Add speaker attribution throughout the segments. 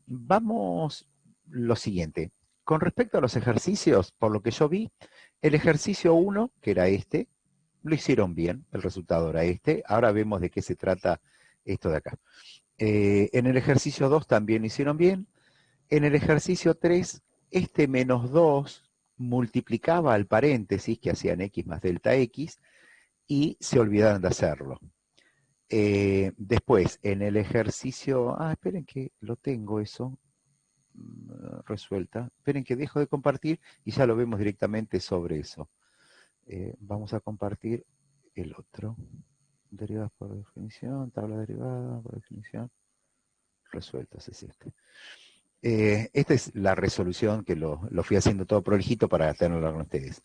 Speaker 1: Vamos lo siguiente. Con respecto a los ejercicios, por lo que yo vi, el ejercicio 1, que era este, lo hicieron bien, el resultado era este. Ahora vemos de qué se trata esto de acá. En el ejercicio 2 también lo hicieron bien. En el ejercicio 3, este menos 2 multiplicaba al paréntesis que hacían x más delta x y se olvidaron de hacerlo. Después, en el ejercicio... esperen que lo tengo eso resuelta. Esperen que dejo de compartir y ya lo vemos directamente sobre eso. Vamos a compartir el otro. Derivadas por definición, tabla derivada por definición. Resueltas es este. Esta es la resolución que lo fui haciendo todo prolijito para tenerlo con ustedes.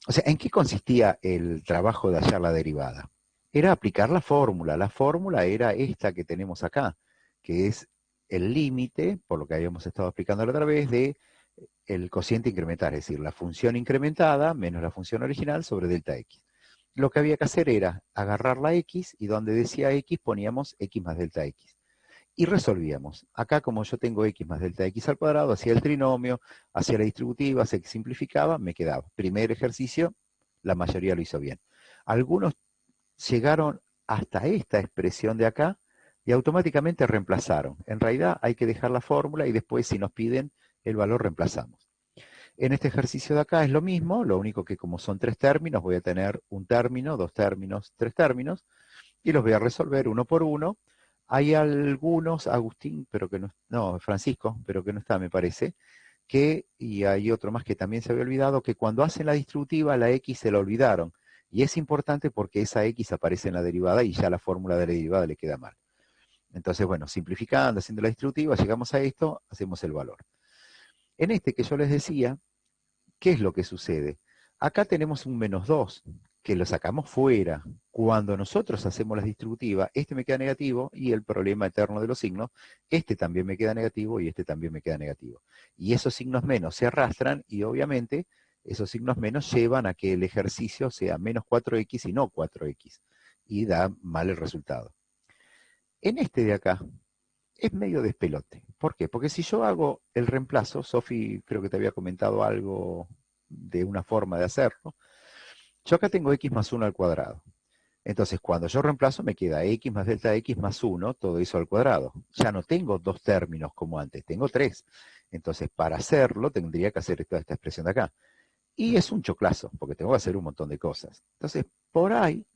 Speaker 1: O sea, ¿en qué consistía el trabajo de hallar la derivada? Era aplicar la fórmula. La fórmula era esta que tenemos acá, que es el límite, por lo que habíamos estado explicando la otra vez, de el cociente incremental, es decir, la función incrementada menos la función original sobre delta x. Lo que había que hacer era agarrar la x y donde decía x poníamos x más delta x. Y resolvíamos. Acá, como yo tengo x más delta x al cuadrado, hacía el trinomio, hacía la distributiva, se simplificaba, me quedaba. Primer ejercicio, la mayoría lo hizo bien. Algunos llegaron hasta esta expresión de acá y automáticamente reemplazaron. En realidad hay que dejar la fórmula y después, si nos piden el valor, reemplazamos. En este ejercicio de acá es lo mismo, lo único que como son tres términos, voy a tener un término, dos términos, tres términos, y los voy a resolver uno por uno. Hay algunos, Agustín, pero que no, Francisco, pero que no está, me parece, y hay otro más que también se había olvidado, que cuando hacen la distributiva, la x se la olvidaron. Y es importante porque esa x aparece en la derivada y ya la fórmula de la derivada le queda mal. Entonces, bueno, simplificando, haciendo la distributiva, llegamos a esto, hacemos el valor. En este que yo les decía, ¿qué es lo que sucede? Acá tenemos un menos 2, que lo sacamos fuera. Cuando nosotros hacemos la distributiva, este me queda negativo y el problema eterno de los signos, este también me queda negativo y este también me queda negativo. Y esos signos menos se arrastran y obviamente esos signos menos llevan a que el ejercicio sea menos 4x y no 4x. Y da mal el resultado. En este de acá, es medio despelote. ¿Por qué? Porque si yo hago el reemplazo, Sofi creo que te había comentado algo de una forma de hacerlo, yo acá tengo x más 1 al cuadrado. Entonces, cuando yo reemplazo, me queda x más delta x más 1, todo eso al cuadrado. Ya no tengo dos términos como antes, tengo tres. Entonces, para hacerlo, tendría que hacer toda esta expresión de acá. Y es un choclazo, porque tengo que hacer un montón de cosas. Entonces, por ahí,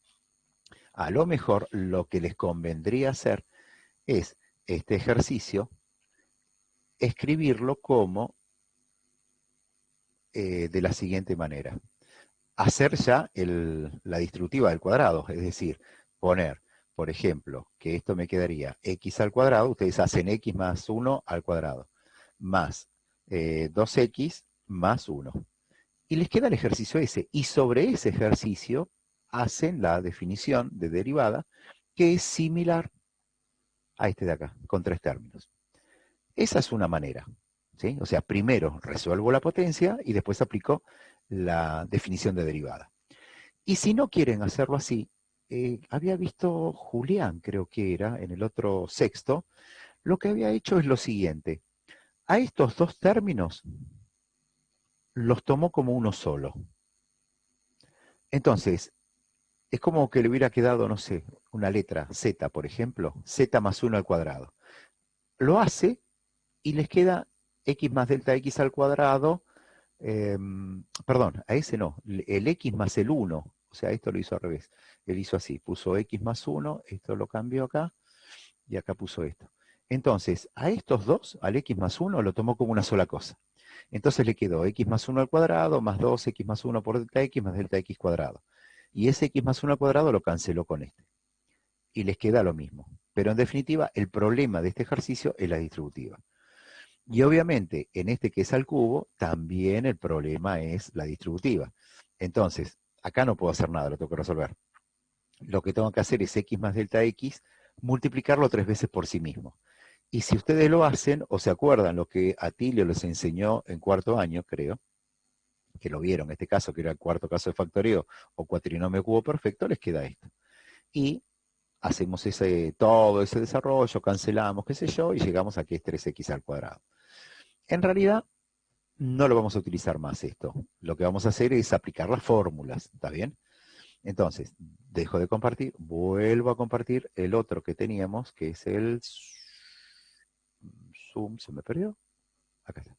Speaker 1: a lo mejor, lo que les convendría hacer es este ejercicio, escribirlo como de la siguiente manera. Hacer ya la distributiva del cuadrado, es decir, poner, por ejemplo, que esto me quedaría x al cuadrado, ustedes hacen x más 1 al cuadrado, más 2x más 1. Y les queda el ejercicio ese, y sobre ese ejercicio hacen la definición de derivada, que es similar a este de acá, con tres términos. Esa es una manera, ¿sí? O sea, primero resuelvo la potencia y después aplico la definición de derivada. Y si no quieren hacerlo así, había visto Julián, creo que era, en el otro sexto, lo que había hecho es lo siguiente. A estos dos términos los tomó como uno solo. Entonces, es como que le hubiera quedado, no sé, una letra Z, por ejemplo, Z más 1 al cuadrado. Lo hace y les queda x más delta x al cuadrado, perdón, a ese no, el x más el 1, o sea, esto lo hizo al revés, él hizo así, puso x más 1, esto lo cambió acá, y acá puso esto. Entonces, a estos dos, al x más 1, lo tomó como una sola cosa. Entonces le quedó x más 1 al cuadrado, más 2x más 1 por delta x, más delta x cuadrado. Y ese x más 1 al cuadrado lo canceló con este. Y les queda lo mismo. Pero en definitiva, el problema de este ejercicio es la distributiva. Y obviamente, en este que es al cubo, también el problema es la distributiva. Entonces, acá no puedo hacer nada, lo tengo que resolver. Lo que tengo que hacer es x más delta x, multiplicarlo 3 veces por sí mismo. Y si ustedes lo hacen, o se acuerdan lo que Atilio les enseñó en cuarto año, creo, que lo vieron en este caso, que era el cuarto caso de factoreo, o cuatrinomio cubo perfecto, les queda esto. Y hacemos todo ese desarrollo, cancelamos, qué sé yo, y llegamos a que es 3x al cuadrado. En realidad, no lo vamos a utilizar más esto. Lo que vamos a hacer es aplicar las fórmulas, ¿está bien? Entonces, dejo de compartir, vuelvo a compartir el otro que teníamos, que es el Zoom, se me perdió. Acá está.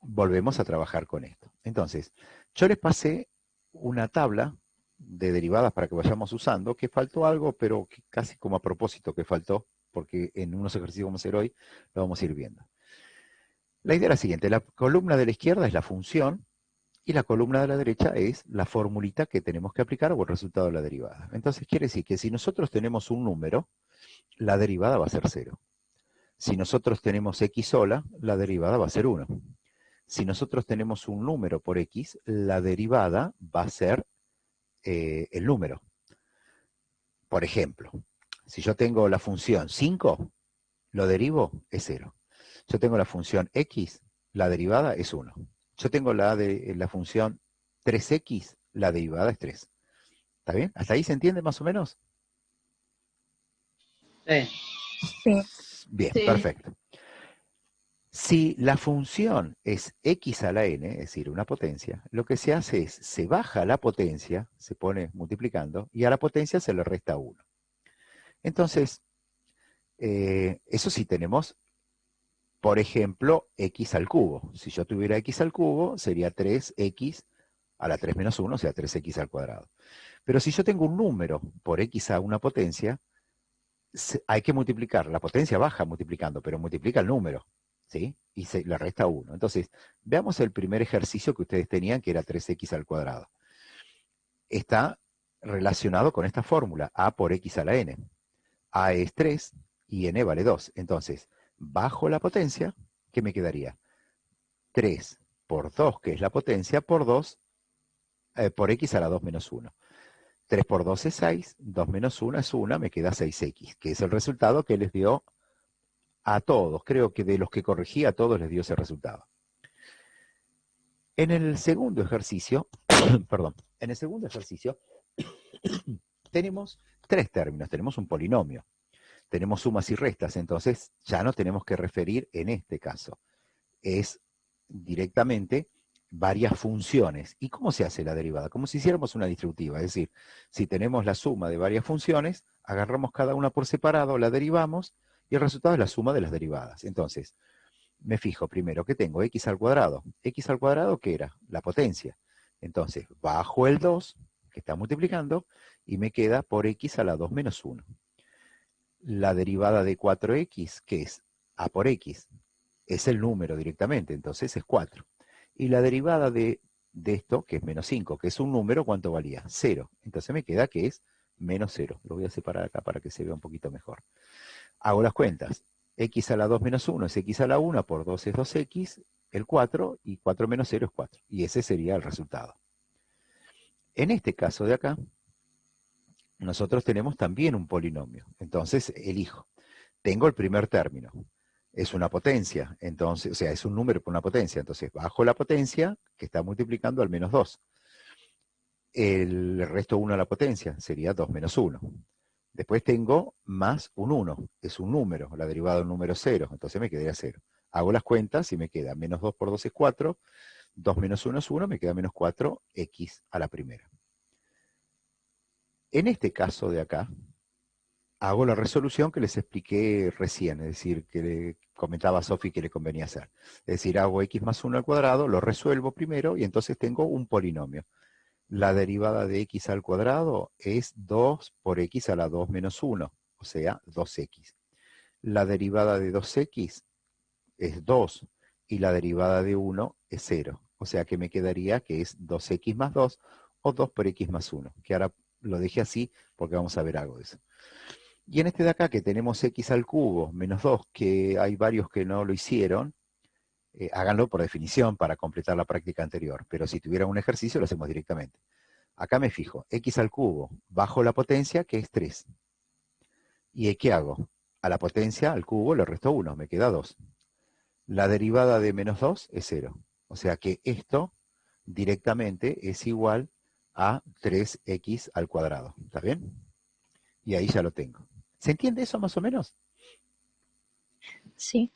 Speaker 1: Volvemos a trabajar con esto. Entonces, yo les pasé una tabla de derivadas para que vayamos usando, que faltó algo, pero que casi como a propósito que faltó, porque en unos ejercicios que vamos a hacer hoy, lo vamos a ir viendo. La idea es la siguiente, la columna de la izquierda es la función, y la columna de la derecha es la formulita que tenemos que aplicar o el resultado de la derivada. Entonces quiere decir que si nosotros tenemos un número, la derivada va a ser 0. Si nosotros tenemos x sola, la derivada va a ser 1. Si nosotros tenemos un número por x, la derivada va a ser el número. Por ejemplo, si yo tengo la función 5, lo derivo es 0. Yo tengo la función x, la derivada es 1. Yo tengo la función 3x, la derivada es 3. ¿Está bien? ¿Hasta ahí se entiende más o menos?
Speaker 2: Sí.
Speaker 3: Sí.
Speaker 1: Bien,
Speaker 3: Sí.
Speaker 1: perfecto. Si la función es x a la n, es decir, una potencia, lo que se hace es, se baja la potencia, se pone multiplicando, y a la potencia se le resta 1. Entonces, eso sí tenemos, por ejemplo, x al cubo. Si yo tuviera x al cubo, sería 3x a la 3 menos 1, o sea, 3x al cuadrado. Pero si yo tengo un número por x a una potencia, hay que multiplicar. La potencia baja multiplicando, pero multiplica el número, ¿sí? Y se le resta 1. Entonces, veamos el primer ejercicio que ustedes tenían, que era 3x al cuadrado. Está relacionado con esta fórmula, a por x a la n. A es 3 y n vale 2. Entonces, bajo la potencia, ¿qué me quedaría? 3 por 2, que es la potencia, por 2, por x a la 2 menos 1. 3 por 2 es 6, 2 menos 1 es 1, me queda 6x, que es el resultado que les dio a todos. Creo que de los que corregí, a todos les dio ese resultado. En el segundo ejercicio, perdón, en el segundo ejercicio tenemos tres términos, tenemos un polinomio, tenemos sumas y restas, entonces ya no tenemos que referir en este caso. Es directamente varias funciones. ¿Y cómo se hace la derivada? Como si hiciéramos una distributiva, es decir, si tenemos la suma de varias funciones, agarramos cada una por separado, la derivamos, y el resultado es la suma de las derivadas. Entonces, me fijo primero que tengo x al cuadrado. X al cuadrado, ¿qué era? La potencia. Entonces, bajo el 2, que está multiplicando, y me queda por x a la 2 menos 1. La derivada de 4x, ¿qué es? A por x. Es el número directamente, entonces es 4. Y la derivada de esto, que es menos 5, que es un número, ¿cuánto valía? 0. Entonces me queda que es menos 0. Lo voy a separar acá para que se vea un poquito mejor. Hago las cuentas. X a la 2 menos 1 es x a la 1, por 2 es 2x, el 4, y 4 menos 0 es 4. Y ese sería el resultado. En este caso de acá, nosotros tenemos también un polinomio. Entonces elijo. Tengo el primer término. Es una potencia, entonces, o sea, es un número por una potencia. Entonces bajo la potencia, que está multiplicando al menos 2. El resto 1 a la potencia sería 2 menos 1. Después tengo más un 1, es un número, la derivada de un número 0, entonces me quedaría 0. Hago las cuentas y me queda menos 2 por 2 es 4, 2 menos 1 es 1, me queda menos 4x a la primera. En este caso de acá, hago la resolución que les expliqué recién, es decir, que le comentaba a Sofi que le convenía hacer. Es decir, hago x más 1 al cuadrado, lo resuelvo primero y entonces tengo un polinomio. La derivada de x al cuadrado es 2 por x a la 2 menos 1, o sea, 2x. La derivada de 2x es 2 y la derivada de 1 es 0. O sea que me quedaría que es 2x más 2 o 2 por x más 1, que ahora lo dejé así porque vamos a ver algo de eso. Y en este de acá que tenemos x al cubo menos 2, que hay varios que no lo hicieron, háganlo por definición para completar la práctica anterior, pero si tuvieran un ejercicio lo hacemos directamente. Acá me fijo, x al cubo bajo la potencia, que es 3. ¿Y qué hago? A la potencia, al cubo, le resto 1, me queda 2. La derivada de menos 2 es 0. O sea que esto directamente es igual a 3x al cuadrado. ¿Está bien? y ahí ya lo tengo. ¿Se entiende eso más o menos?
Speaker 2: Sí.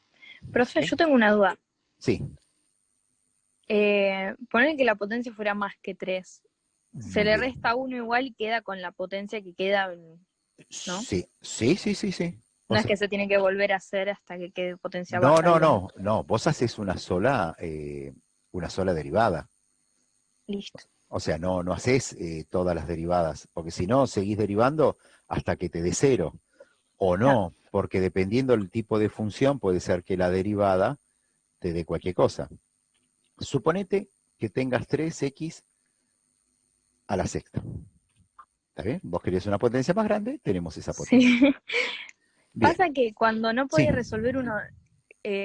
Speaker 2: Profe,
Speaker 1: ¿Sí?
Speaker 2: yo tengo una duda.
Speaker 1: Sí.
Speaker 2: Poner que la potencia fuera más que 3. Se le
Speaker 1: Bien.
Speaker 2: resta uno igual y queda con la potencia que queda, ¿no?
Speaker 1: Sí, sí, sí, sí, sí. O
Speaker 2: No es
Speaker 1: sea,
Speaker 2: que se tiene que volver a hacer hasta que quede potencia
Speaker 1: no,
Speaker 2: baja,
Speaker 1: no,
Speaker 2: digamos.
Speaker 1: no, no. Vos haces una sola derivada.
Speaker 2: Listo.
Speaker 1: O sea, no haces todas las derivadas, porque si no, seguís derivando hasta que te dé cero. O
Speaker 2: Claro.
Speaker 1: no, porque dependiendo del tipo de función, puede ser que la derivada te dé cualquier cosa. Suponete que tengas 3x a la sexta. ¿Está bien? Vos querías una potencia más grande, tenemos esa potencia.
Speaker 2: Sí.
Speaker 1: Bien,
Speaker 2: Pasa que cuando no
Speaker 1: sí.
Speaker 2: podía resolver uno,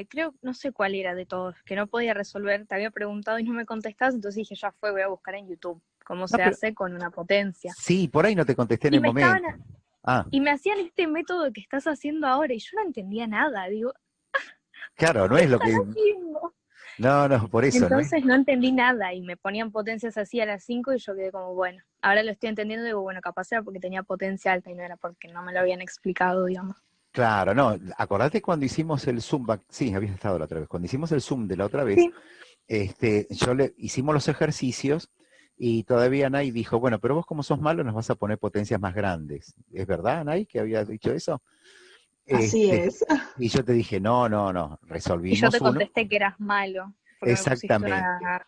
Speaker 2: creo, no sé cuál era de todos, que no podía resolver, te había preguntado y no me contestabas, entonces dije, ya fue, voy a buscar en YouTube cómo
Speaker 1: No,
Speaker 2: se
Speaker 1: pero
Speaker 2: hace con una potencia.
Speaker 1: sí, por ahí no te contesté en
Speaker 2: Y
Speaker 1: el
Speaker 2: me estaban,
Speaker 1: momento. Ah,
Speaker 2: y me hacían este método que estás haciendo ahora y yo no entendía nada, digo,
Speaker 1: claro, no
Speaker 2: ¿qué
Speaker 1: es lo
Speaker 2: están
Speaker 1: que...
Speaker 2: haciendo?
Speaker 1: No, no, por eso, ¿no es?
Speaker 2: Entonces no entendí nada y me ponían potencias así a las 5 y yo quedé como, bueno, ahora lo estoy entendiendo y digo, bueno, capaz era porque tenía potencia alta y no era porque no me lo habían explicado, digamos.
Speaker 1: Claro, no, acordate cuando hicimos el Zoom, sí, habías estado la otra vez, cuando hicimos el Zoom de la otra vez,
Speaker 2: Sí.
Speaker 1: hicimos los ejercicios y todavía Nay dijo, bueno, pero vos como sos malo nos vas a poner potencias más grandes. ¿Es verdad, Nay, que habías dicho eso?
Speaker 3: Así
Speaker 1: Este,
Speaker 3: es.
Speaker 1: y yo te dije, no,
Speaker 2: Y yo te
Speaker 1: resolvimos uno,
Speaker 2: contesté que eras malo porque me pusiste
Speaker 1: exactamente.
Speaker 2: una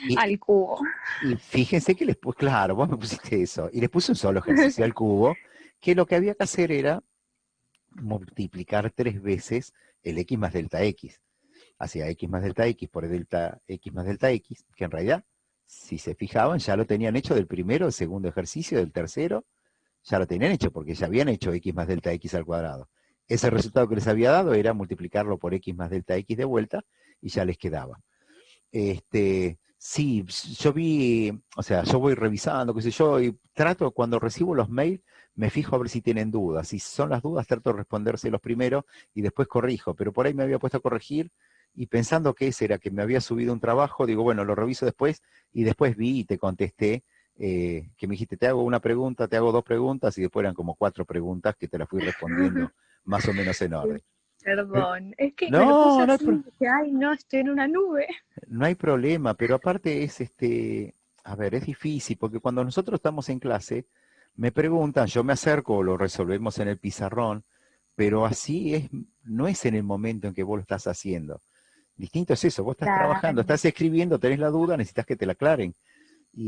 Speaker 1: Y,
Speaker 2: al cubo.
Speaker 1: y fíjense que les puse, claro, vos me pusiste eso, y les puse un solo ejercicio al cubo, que lo que había que hacer era multiplicar 3 veces el x más delta x. Hacia x más delta x por delta x más delta x, que en realidad, si se fijaban, ya lo tenían hecho del primero, del segundo ejercicio, del tercero, ya lo tenían hecho, porque ya habían hecho x más delta x al cuadrado. Ese resultado que les había dado era multiplicarlo por x más delta x de vuelta, y ya les quedaba. Sí, yo vi, o sea, yo voy revisando, qué sé yo, y trato, cuando recibo los mails, me fijo a ver si tienen dudas. Si son las dudas, trato de respondérselos primero y después corrijo. Pero por ahí me había puesto a corregir y pensando que ese era que me había subido un trabajo, digo, bueno, lo reviso después y después vi y te contesté, que me dijiste, te hago una pregunta, te hago 2 preguntas y después eran como 4 preguntas que te las fui respondiendo más o menos en orden.
Speaker 2: Perdón, es que me lo puse
Speaker 1: No, no hay,
Speaker 2: así y dije, ay, no, estoy en una nube.
Speaker 1: no hay problema, pero aparte es a ver, es difícil, porque cuando nosotros estamos en clase, me preguntan, yo me acerco, lo resolvemos en el pizarrón, pero así es, no es en el momento en que vos lo estás haciendo. Distinto es eso, vos estás trabajando,
Speaker 2: Claro.
Speaker 1: estás escribiendo, tenés la duda, necesitas que te la aclaren.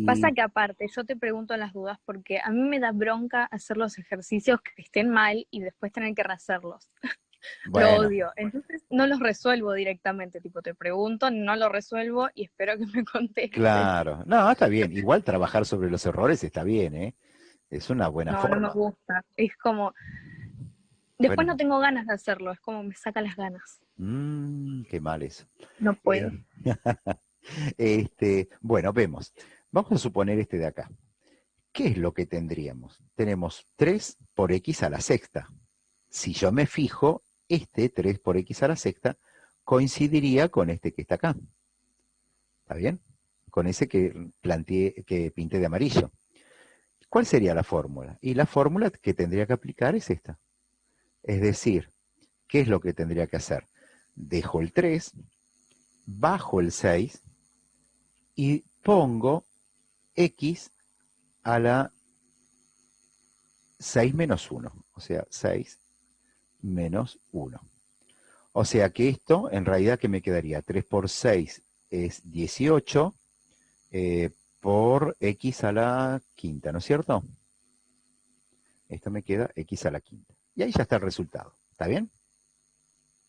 Speaker 2: Pasa
Speaker 1: Y
Speaker 2: que aparte, yo te pregunto las dudas porque a mí me da bronca hacer los ejercicios que estén mal y después tener que rehacerlos. Lo
Speaker 1: bueno,
Speaker 2: odio. Entonces no los resuelvo directamente, tipo te pregunto, no lo resuelvo y espero que me contestes.
Speaker 1: claro, no, está bien, igual trabajar sobre los errores está bien, ¿eh? Es una buena
Speaker 2: No, no me
Speaker 1: forma.
Speaker 2: gusta. Es como, después
Speaker 1: Bueno,
Speaker 2: no tengo ganas de hacerlo, es como me saca las ganas.
Speaker 1: qué mal eso.
Speaker 2: No
Speaker 1: Eh,
Speaker 2: puedo.
Speaker 1: bueno, vemos. Vamos a suponer este de acá. ¿Qué es lo que tendríamos? Tenemos 3 por x a la sexta. Si yo me fijo, este 3 por x a la sexta coincidiría con este que está acá. ¿Está bien? Con ese que planteé, que pinté de amarillo. ¿Cuál sería la fórmula? Y la fórmula que tendría que aplicar es esta. Es decir, ¿qué es lo que tendría que hacer? Dejo el 3, bajo el 6 y pongo x a la 6 menos 1. O sea, 6 menos 1. O sea que esto, en realidad, ¿qué me quedaría? 3 por 6 es 18 por x a la quinta, ¿no es cierto? Esto me queda x a la quinta. Y ahí ya está el resultado. ¿Está bien?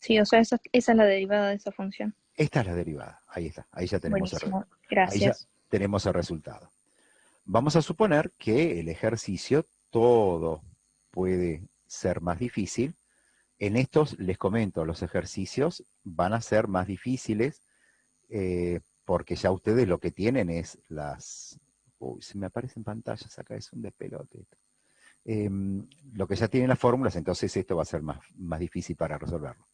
Speaker 2: Sí, o sea, esa es la derivada de esa función.
Speaker 1: Esta es la derivada. Ahí está. Ahí ya tenemos
Speaker 2: Buenísimo,
Speaker 1: ahí ya
Speaker 2: gracias.
Speaker 1: tenemos el resultado. Vamos a suponer que el ejercicio todo puede ser más difícil. En estos les comento, los ejercicios van a ser más difíciles porque ya ustedes lo que tienen es las... Uy, se me aparecen pantallas acá, es un despelote. Eh, lo que ya tienen las fórmulas, entonces esto va a ser más difícil para resolverlo.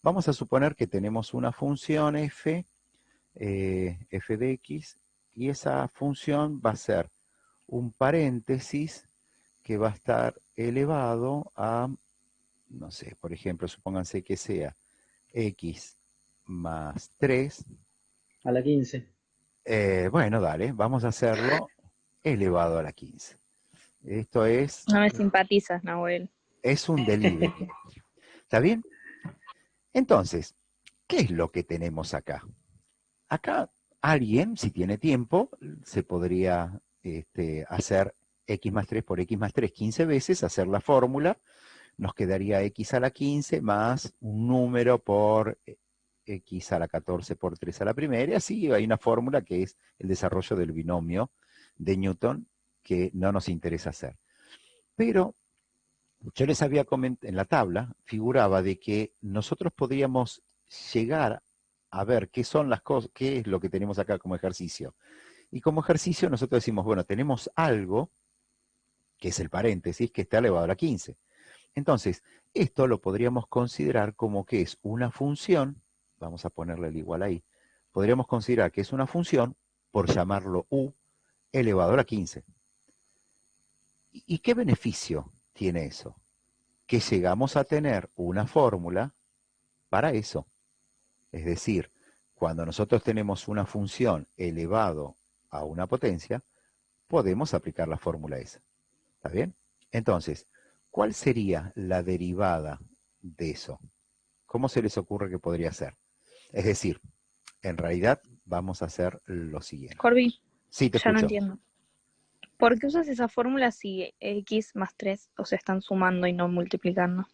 Speaker 1: Vamos a suponer que tenemos una función f, f de x, y esa función va a ser un paréntesis que va a estar elevado a, no sé, por ejemplo, supónganse que sea x más 3.
Speaker 3: A la 15.
Speaker 1: Bueno, dale, vamos a hacerlo elevado a la 15. Esto
Speaker 2: No me simpatizas, Nahuel.
Speaker 1: es un delivery. ¿Está bien? Entonces, ¿qué es lo que tenemos acá? Acá alguien, si tiene tiempo, se podría hacer x más 3 por x más 3 15 veces, hacer la fórmula, nos quedaría x a la 15 más un número por x a la 14 por 3 a la primera, y así hay una fórmula que es el desarrollo del binomio de Newton, que no nos interesa hacer. Pero yo les había comentado, en la tabla figuraba de que nosotros podríamos llegar a ver qué son las cosas, qué es lo que tenemos acá como ejercicio. Y como ejercicio nosotros decimos, bueno, tenemos algo, que es el paréntesis, que está elevado a la 15. Entonces, esto lo podríamos considerar como que es una función, vamos a ponerle el igual ahí, podríamos considerar que es una función, por llamarlo u, elevado a la 15. ¿Y qué beneficio tiene eso? Que llegamos a tener una fórmula para eso. Es decir, cuando nosotros tenemos una función elevado a una potencia, podemos aplicar la fórmula esa. ¿Está bien? Entonces, ¿cuál sería la derivada de eso? ¿Cómo se les ocurre que podría ser? Es decir, en realidad vamos a hacer lo siguiente.
Speaker 2: Corby,
Speaker 1: Sí, te
Speaker 2: ya no
Speaker 1: escucho.
Speaker 2: entiendo. ¿Por qué usas esa fórmula si x más 3 o se están sumando y no multiplicando?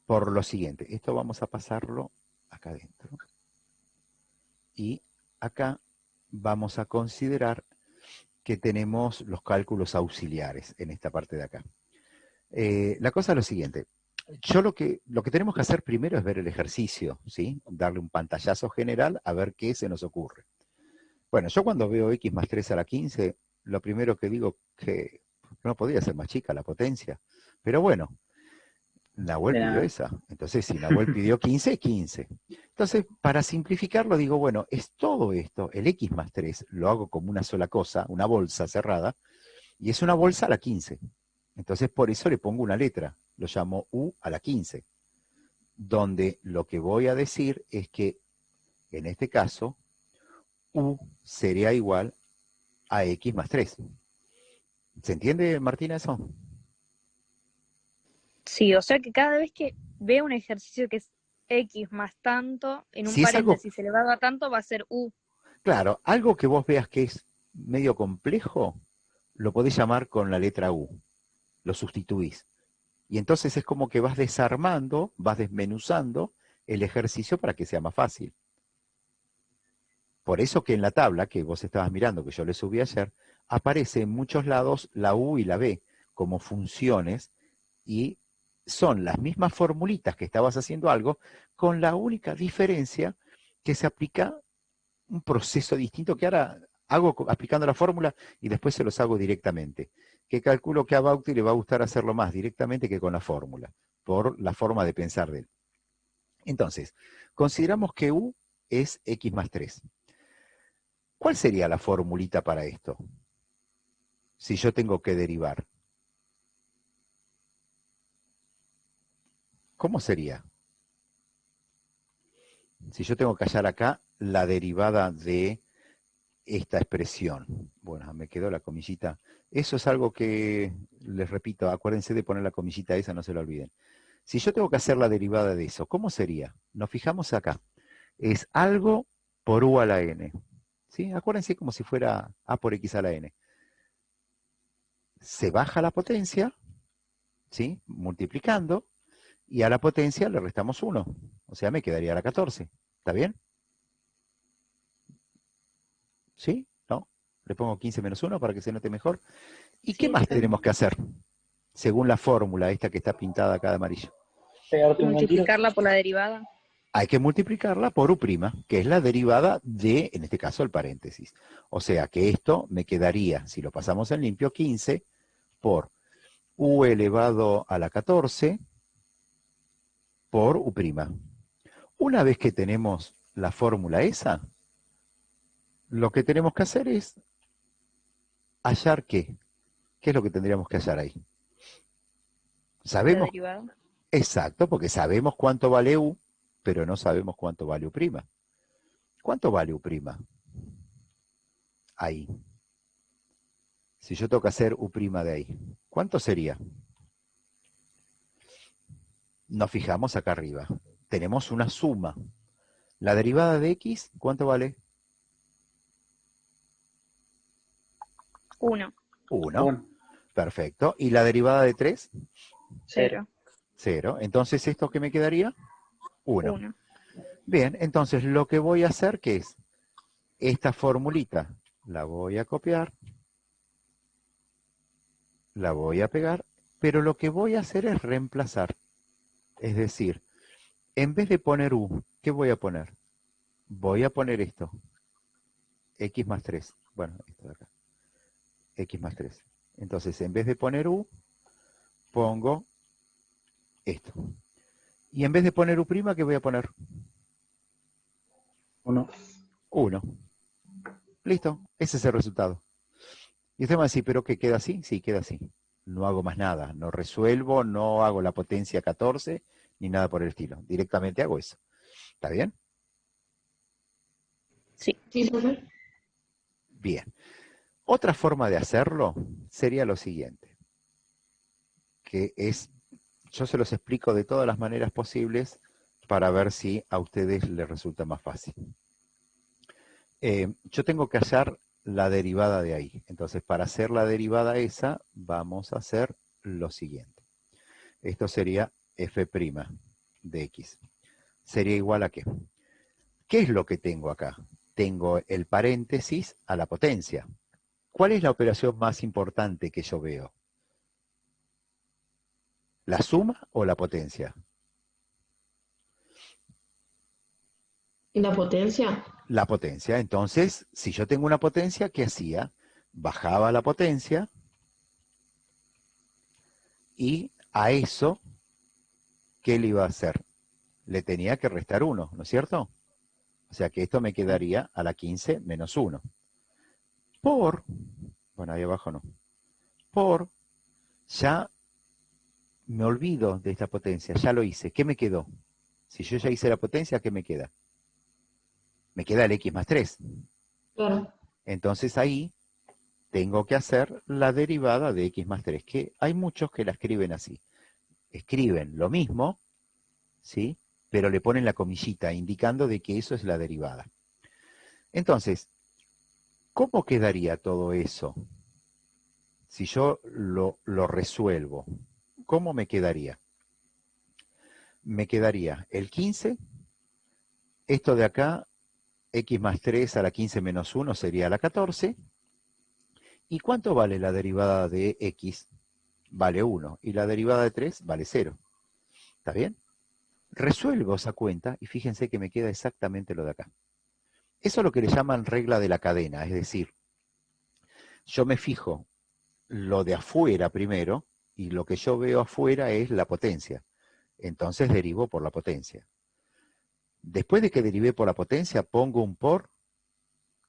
Speaker 1: Por lo siguiente, esto vamos a pasarlo acá adentro. Y acá vamos a considerar que tenemos los cálculos auxiliares en esta parte de acá. La cosa es lo siguiente. Yo lo que tenemos que hacer primero es ver el ejercicio, ¿sí? Darle un pantallazo general a ver qué se nos ocurre. Bueno, yo cuando veo x más 3 a la 15, lo primero que digo que no podría ser más chica la potencia. Pero bueno, Nahuel pidió esa. Entonces, si Nahuel pidió 15, 15. Entonces, para simplificarlo, digo, bueno, es todo esto, el x más 3, lo hago como una sola cosa, una bolsa cerrada, y es una bolsa a la 15. Entonces, por eso le pongo una letra, lo llamo u a la 15, donde lo que voy a decir es que, en este caso, u sería igual a x más 3. ¿Se entiende, Martina, eso?
Speaker 2: Sí, o sea que cada vez que veo un ejercicio que es x más tanto, en un
Speaker 1: Si es algo,
Speaker 2: paréntesis elevado a tanto, va a ser u.
Speaker 1: claro, algo que vos veas que es medio complejo, lo podés llamar con la letra u, lo sustituís. Y entonces es como que vas desarmando, vas desmenuzando el ejercicio para que sea más fácil. Por eso que en la tabla que vos estabas mirando, que yo le subí ayer, aparece en muchos lados la U y la B como funciones y son las mismas formulitas que estabas haciendo algo, con la única diferencia que se aplica un proceso distinto que ahora hago aplicando la fórmula y después se los hago directamente. Que calculo que a Bauti le va a gustar hacerlo más directamente que con la fórmula, por la forma de pensar de él. Entonces, consideramos que U es x más 3. ¿Cuál sería la formulita para esto? Si yo tengo que derivar. ¿Cómo sería? Si yo tengo que hallar acá la derivada de esta expresión. Bueno, me quedó la comillita. Eso es algo que, les repito, acuérdense de poner la comillita esa, no se la olviden. Si yo tengo que hacer la derivada de eso, ¿cómo sería? Nos fijamos acá. Es algo por u a la n. ¿Sí? Acuérdense como si fuera a por x a la n. Se baja la potencia, ¿sí? Multiplicando, y a la potencia le restamos 1. O sea, me quedaría la 14. ¿Está bien? ¿Sí? ¿No? Le pongo 15 menos 1 para que se note mejor. ¿Y qué
Speaker 2: Sí,
Speaker 1: más
Speaker 2: está bien.
Speaker 1: tenemos que hacer? Según la fórmula esta que está pintada acá de amarillo.
Speaker 2: Multiplicarla por la derivada.
Speaker 1: Hay que multiplicarla por u', que es la derivada de, en este caso, el paréntesis. O sea que esto me quedaría, si lo pasamos en limpio, 15 por u elevado a la 14 por u'. Una vez que tenemos la fórmula esa, lo que tenemos que hacer es hallar qué. ¿Qué es lo que tendríamos que hallar ahí?
Speaker 2: la
Speaker 1: Sabemos,
Speaker 2: derivada.
Speaker 1: exacto, porque sabemos cuánto vale U, pero no sabemos cuánto vale U'. ¿Cuánto vale U'? Ahí. Si yo tengo que hacer U' de ahí, ¿cuánto sería? Nos fijamos acá arriba. Tenemos una suma. La derivada de X, ¿cuánto vale?
Speaker 2: 1,
Speaker 1: 1.
Speaker 3: 1,
Speaker 1: Perfecto. ¿Y la derivada de 3?
Speaker 3: 0.
Speaker 2: 0,
Speaker 1: 0. Entonces, ¿esto qué me quedaría? 1.
Speaker 2: 1.
Speaker 1: Bien, entonces lo que voy a hacer, ¿qué es? Esta formulita la voy a copiar, la voy a pegar, pero lo que voy a hacer es reemplazar. Es decir, en vez de poner U, ¿qué voy a poner? Voy a poner esto, X más 3. Bueno, esto de acá, X más 3. Entonces, en vez de poner U, pongo esto. Y en vez de poner U', ¿qué voy a poner?
Speaker 3: 1.
Speaker 1: 1. Listo, ese es el resultado. Y usted me va a decir, ¿pero qué queda así? Sí, queda así. No hago más nada, no resuelvo, no hago la potencia 14, ni nada por el estilo. Directamente hago eso. ¿Está bien?
Speaker 2: Sí.
Speaker 4: Sí, profe.
Speaker 1: Bien. Otra forma de hacerlo sería lo siguiente, que es, yo se los explico de todas las maneras posibles para ver si a ustedes les resulta más fácil. Yo tengo que hallar la derivada de ahí. Entonces, para hacer la derivada esa, vamos a hacer lo siguiente. Esto sería f' de x. ¿Sería igual a qué? ¿Qué es lo que tengo acá? Tengo el paréntesis a la potencia. ¿Cuál es la operación más importante que yo veo? ¿La suma o la potencia?
Speaker 4: ¿Y la potencia?
Speaker 1: La potencia. Entonces, si yo tengo una potencia, ¿qué hacía? Bajaba la potencia y a eso, ¿qué le iba a hacer? Le tenía que restar 1, ¿no es cierto? O sea que esto me quedaría a la 15 menos 1. Por, bueno, ahí abajo no, por, ya me olvido de esta potencia, ya lo hice. ¿Qué me quedó? Si yo ya hice la potencia, ¿qué me queda? Me queda el x más 3.
Speaker 4: Claro.
Speaker 1: Entonces ahí tengo que hacer la derivada de x más 3, que hay muchos que la escriben así. Escriben lo mismo, ¿sí? Pero le ponen la comillita indicando de que eso es la derivada. Entonces, ¿cómo quedaría todo eso? Si yo lo resuelvo, ¿cómo me quedaría? Me quedaría el 15, esto de acá, x más 3 a la 15 menos 1 sería la 14. ¿Y cuánto vale la derivada de x? Vale 1. Y la derivada de 3 vale 0. ¿Está bien? Resuelvo esa cuenta y fíjense que me queda exactamente lo de acá. Eso es lo que le llaman regla de la cadena, es decir, yo me fijo lo de afuera primero y lo que yo veo afuera es la potencia. Entonces derivo por la potencia. Después de que derivé por la potencia, pongo un por,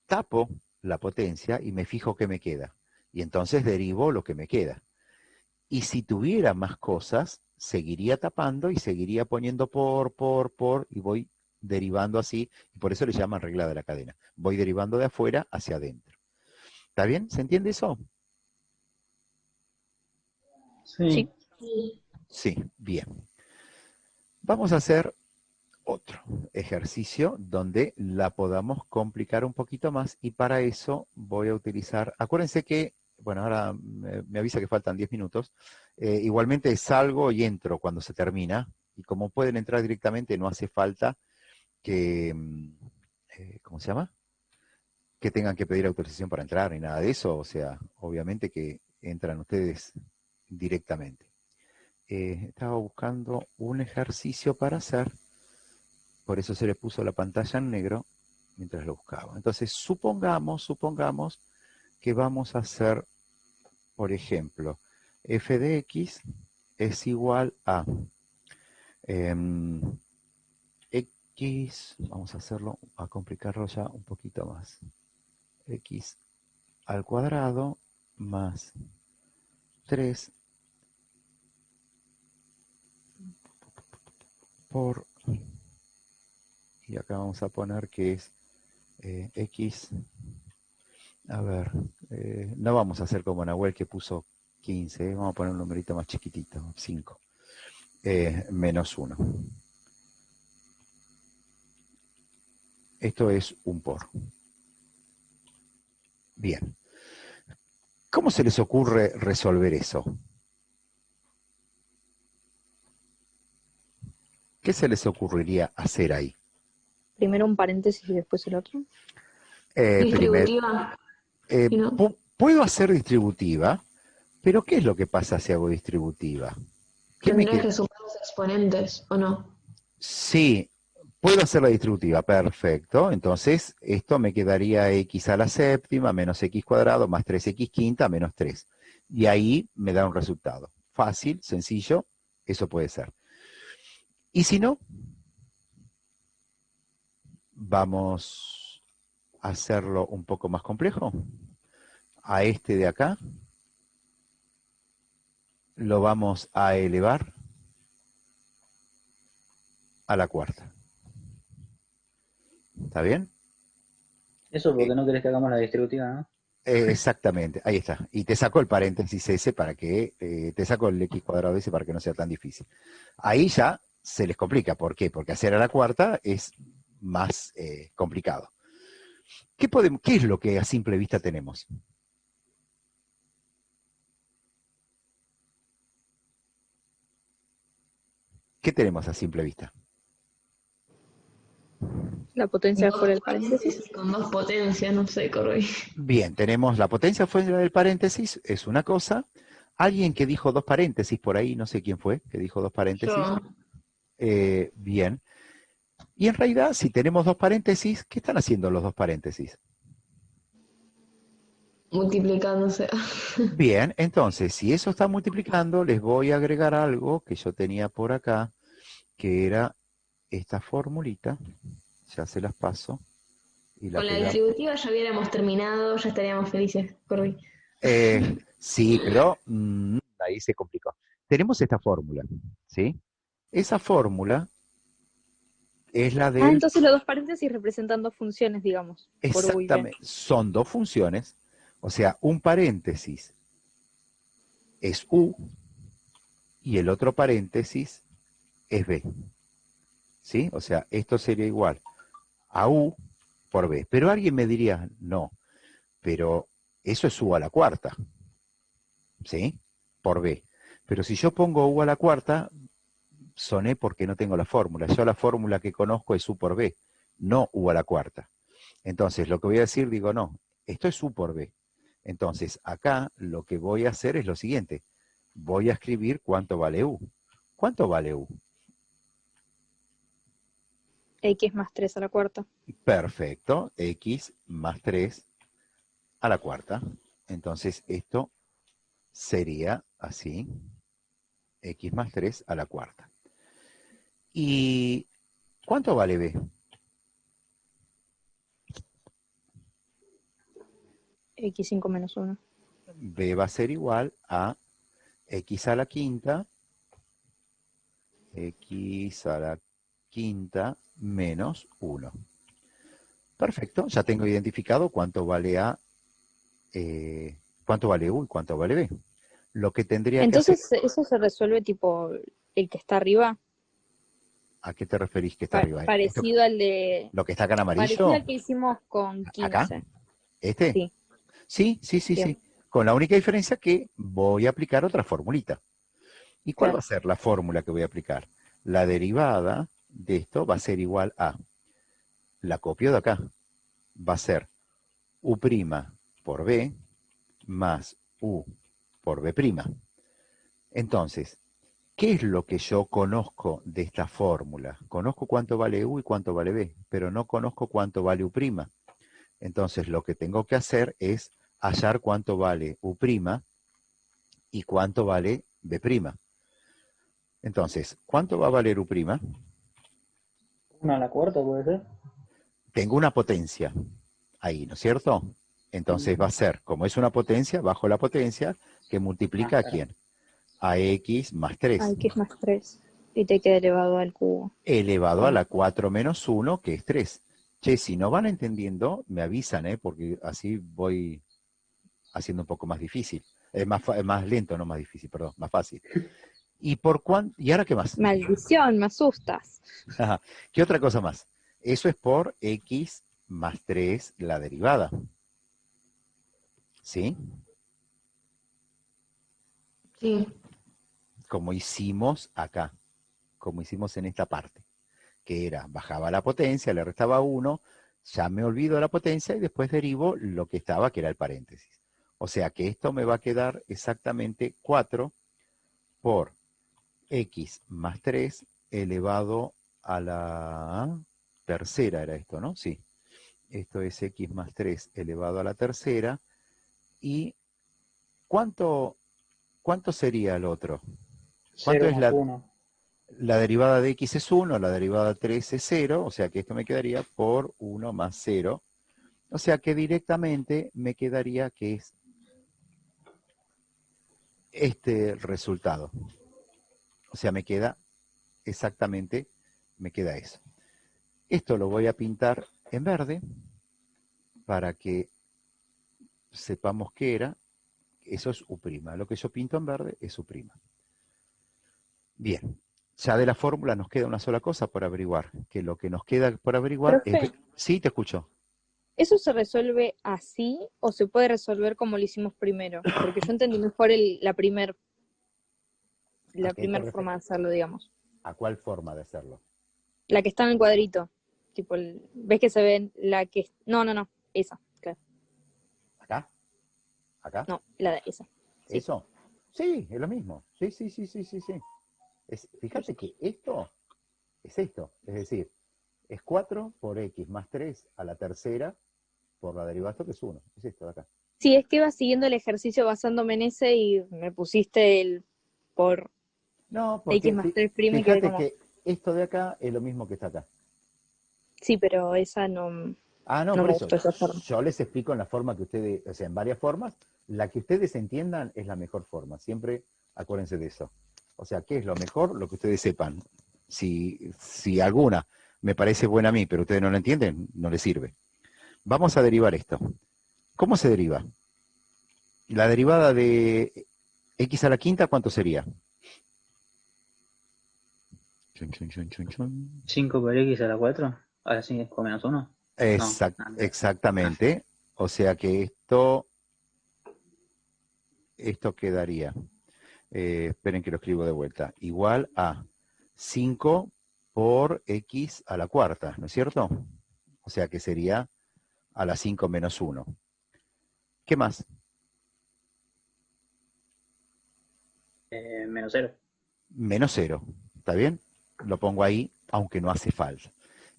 Speaker 1: tapo la potencia y me fijo qué me queda. Y entonces derivo lo que me queda. Y si tuviera más cosas, seguiría tapando y seguiría poniendo por, y voy derivando así, y por eso le llaman regla de la cadena. Voy derivando de afuera hacia adentro. ¿Está bien? ¿Se entiende eso?
Speaker 2: Sí.
Speaker 3: Sí.
Speaker 4: Sí.
Speaker 1: Sí, bien. Vamos a hacer otro ejercicio donde la podamos complicar un poquito más y para eso voy a utilizar, acuérdense que, bueno, ahora me avisa que faltan 10 minutos, igualmente salgo y entro cuando se termina y como pueden entrar directamente no hace falta que, ¿cómo se llama? Que tengan que pedir autorización para entrar ni nada de eso, o sea, obviamente que entran ustedes directamente. Estaba buscando un ejercicio para hacer. Por eso se le puso la pantalla en negro mientras lo buscaba. Entonces, supongamos que vamos a hacer, por ejemplo, f de x es igual a x, vamos a hacerlo, a complicarlo ya un poquito más. X al cuadrado más 3 por, y acá vamos a poner que es x, a ver, no vamos a hacer como Nahuel que puso 15, vamos a poner un numerito más chiquitito, 5, menos 1. Esto es un por. Bien. ¿Cómo se les ocurre resolver eso? ¿Qué se les ocurriría hacer ahí?
Speaker 2: Primero un paréntesis y después el otro.
Speaker 4: Distributiva. ¿Y no?
Speaker 1: Puedo hacer distributiva, pero ¿qué es lo que pasa si hago distributiva? ¿Qué me
Speaker 4: Tendrías
Speaker 1: queda?
Speaker 4: que sumar los exponentes, ¿o no?
Speaker 1: Sí, puedo hacer la distributiva, perfecto. Entonces, esto me quedaría x a la séptima menos x cuadrado más 3x quinta menos 3. Y ahí me da un resultado. Fácil, sencillo, eso puede ser. Y si no, vamos a hacerlo un poco más complejo. A este de acá lo vamos a elevar a la cuarta. ¿Está bien?
Speaker 3: Eso porque no querés que hagamos la distributiva, ¿no?
Speaker 1: Exactamente, ahí está. Y te saco el paréntesis ese para que, te saco el x cuadrado ese para que no sea tan difícil. Ahí ya se les complica. ¿Por qué? Porque hacer a la cuarta es más complicado. ¿Qué es lo que a simple vista tenemos? ¿Qué tenemos a simple vista?
Speaker 2: La potencia fuera del paréntesis.
Speaker 4: Con dos potencias, no sé, Corby.
Speaker 1: Bien, tenemos la potencia fuera del paréntesis, es una cosa. Alguien que dijo dos paréntesis por ahí, no sé quién fue, que dijo dos paréntesis.
Speaker 4: Yo,
Speaker 1: Bien. Y en realidad, si tenemos dos paréntesis, ¿qué están haciendo los dos paréntesis?
Speaker 4: multiplicándose.
Speaker 1: Bien, entonces, si eso está multiplicando, les voy a agregar algo que yo tenía por acá, que era esta formulita. Ya se las paso. Y la
Speaker 4: Con la
Speaker 1: pegamos.
Speaker 4: distributiva ya hubiéramos terminado, ya estaríamos felices, Corby.
Speaker 1: Sí, pero ahí se complicó. Tenemos esta fórmula, ¿sí? Esa fórmula es la del...
Speaker 2: Entonces los dos paréntesis representan dos funciones, digamos. Por U y B.
Speaker 1: Exactamente, son dos funciones, o sea, un paréntesis es U y el otro paréntesis es B, ¿sí? O sea, esto sería igual a U por B. Pero alguien me diría, no, pero eso es U a la cuarta, ¿sí? Por B. Pero si yo pongo U a la cuarta, soné porque no tengo la fórmula. Yo la fórmula que conozco es U por B, no U a la cuarta. Entonces, lo que voy a decir, digo, no, esto es U por B. Entonces, acá lo que voy a hacer es lo siguiente. Voy a escribir cuánto vale U. ¿Cuánto vale U?
Speaker 2: X más 3 a la cuarta.
Speaker 1: Perfecto, X más 3 a la cuarta. Entonces, esto sería así, X más 3 a la cuarta. ¿Y cuánto vale B?
Speaker 2: X5 menos 1.
Speaker 1: B va a ser igual a X a la quinta, X a la quinta menos 1. Perfecto, ya tengo identificado cuánto vale cuánto vale U y cuánto vale B. Lo que tendría
Speaker 2: Entonces,
Speaker 1: que hacer...
Speaker 2: eso se resuelve tipo el que está arriba,
Speaker 1: ¿A qué te referís que está arriba?
Speaker 2: parecido al de...
Speaker 1: ¿Lo que está acá en
Speaker 2: Parecido
Speaker 1: amarillo?
Speaker 2: al que hicimos con 15.
Speaker 1: ¿Acá? ¿Este?
Speaker 2: Sí.
Speaker 1: Sí. Con la única diferencia que voy a aplicar otra formulita. ¿Y cuál va a ser la fórmula que voy a aplicar? La derivada de esto va a ser igual a, la copio de acá, va a ser U' por B más U por B'. Entonces, ¿qué es lo que yo conozco de esta fórmula? Conozco cuánto vale U y cuánto vale B, pero no conozco cuánto vale U'. Entonces, lo que tengo que hacer es hallar cuánto vale U' y cuánto vale B'. Entonces, ¿cuánto va a valer U'?
Speaker 3: 1 a la cuarta puede ser.
Speaker 1: Tengo una potencia ahí, ¿no es cierto? Entonces va a ser, como es una potencia, bajo la potencia, que multiplica a quién? A X más 3.
Speaker 2: A X más 3. Y te queda elevado al cubo.
Speaker 1: elevado a la 4 menos 1, que es 3. Che, si no van entendiendo, me avisan, porque así voy haciendo un poco más difícil. Más lento, no más difícil, perdón, más fácil. ¿Y ahora qué más?
Speaker 2: Maldición, me asustas.
Speaker 1: Ajá. ¿Qué otra cosa más? Eso es por x más 3 la derivada. ¿Sí?
Speaker 4: Sí.
Speaker 1: Como hicimos acá, como hicimos en esta parte, que era, bajaba la potencia, le restaba 1, ya me olvido la potencia y después derivo lo que estaba, que era el paréntesis. O sea que esto me va a quedar exactamente 4 por x más 3 elevado a la tercera, era esto, ¿no? Sí. Esto es x más 3 elevado a la tercera. ¿Y cuánto sería el otro? ¿Cuánto
Speaker 3: 0
Speaker 1: es
Speaker 3: más 1.
Speaker 1: la derivada de x es 1, la derivada de 3 es 0, o sea que esto me quedaría por 1 más 0. O sea que directamente me quedaría que es este resultado. O sea, me queda exactamente, me queda eso. Esto lo voy a pintar en verde para que sepamos qué era. Eso es U'. Lo que yo pinto en verde es U'. Bien, ya de la fórmula nos queda una sola cosa por averiguar, que lo que nos queda por averiguar es...
Speaker 2: Profe,
Speaker 1: Sí, te escucho.
Speaker 2: ¿eso se resuelve así o se puede resolver como lo hicimos primero? Porque yo entendí mejor la
Speaker 1: ¿A
Speaker 2: la
Speaker 1: qué te
Speaker 2: primer
Speaker 1: refieres?
Speaker 2: forma de hacerlo, digamos.
Speaker 1: ¿A cuál forma de hacerlo?
Speaker 2: La que está en el cuadrito. Tipo, ¿ves que se ven la que... No, no, no, esa, claro.
Speaker 1: ¿Acá? ¿Acá?
Speaker 2: No, la de esa. Sí,
Speaker 1: ¿Eso? Sí, es lo mismo. Sí, sí, sí, sí, sí, sí. Fíjate
Speaker 2: perfecto.
Speaker 1: que esto es esto. Es decir, es 4 por x más 3 a la tercera por la derivada de esto que es 1. Es esto de acá.
Speaker 2: Sí, es que iba siguiendo el ejercicio basándome en ese y me pusiste el por
Speaker 1: No,
Speaker 2: x
Speaker 1: porque
Speaker 2: más 3' y quedé
Speaker 1: fíjate
Speaker 2: como,
Speaker 1: que esto de acá es lo mismo que está acá.
Speaker 2: sí, pero esa no, no
Speaker 1: Ah, no, por
Speaker 2: me
Speaker 1: eso.
Speaker 2: gustó esa forma.
Speaker 1: Yo les explico en la forma que ustedes, o sea, en varias formas. La que ustedes entiendan es la mejor forma. Siempre acuérdense de eso. O sea, ¿qué es lo mejor? Lo que ustedes sepan. Si alguna me parece buena a mí, pero ustedes no la entienden, no les sirve. Vamos a derivar esto. ¿Cómo se deriva? La derivada de x a la quinta, ¿cuánto sería? Chun, chun, chun, chun, chun.
Speaker 3: 5 por x a la 4. Ahora sí, con menos 1. No, nada. Ah,
Speaker 1: Exactamente. O sea que esto quedaría. Esperen que lo escribo de vuelta. Igual a 5 por x a la cuarta, ¿no es cierto? O sea que sería a la 5 menos 1. ¿Qué más?
Speaker 3: menos 0.
Speaker 1: Menos 0. ¿Está bien? Lo pongo ahí, aunque no hace falta.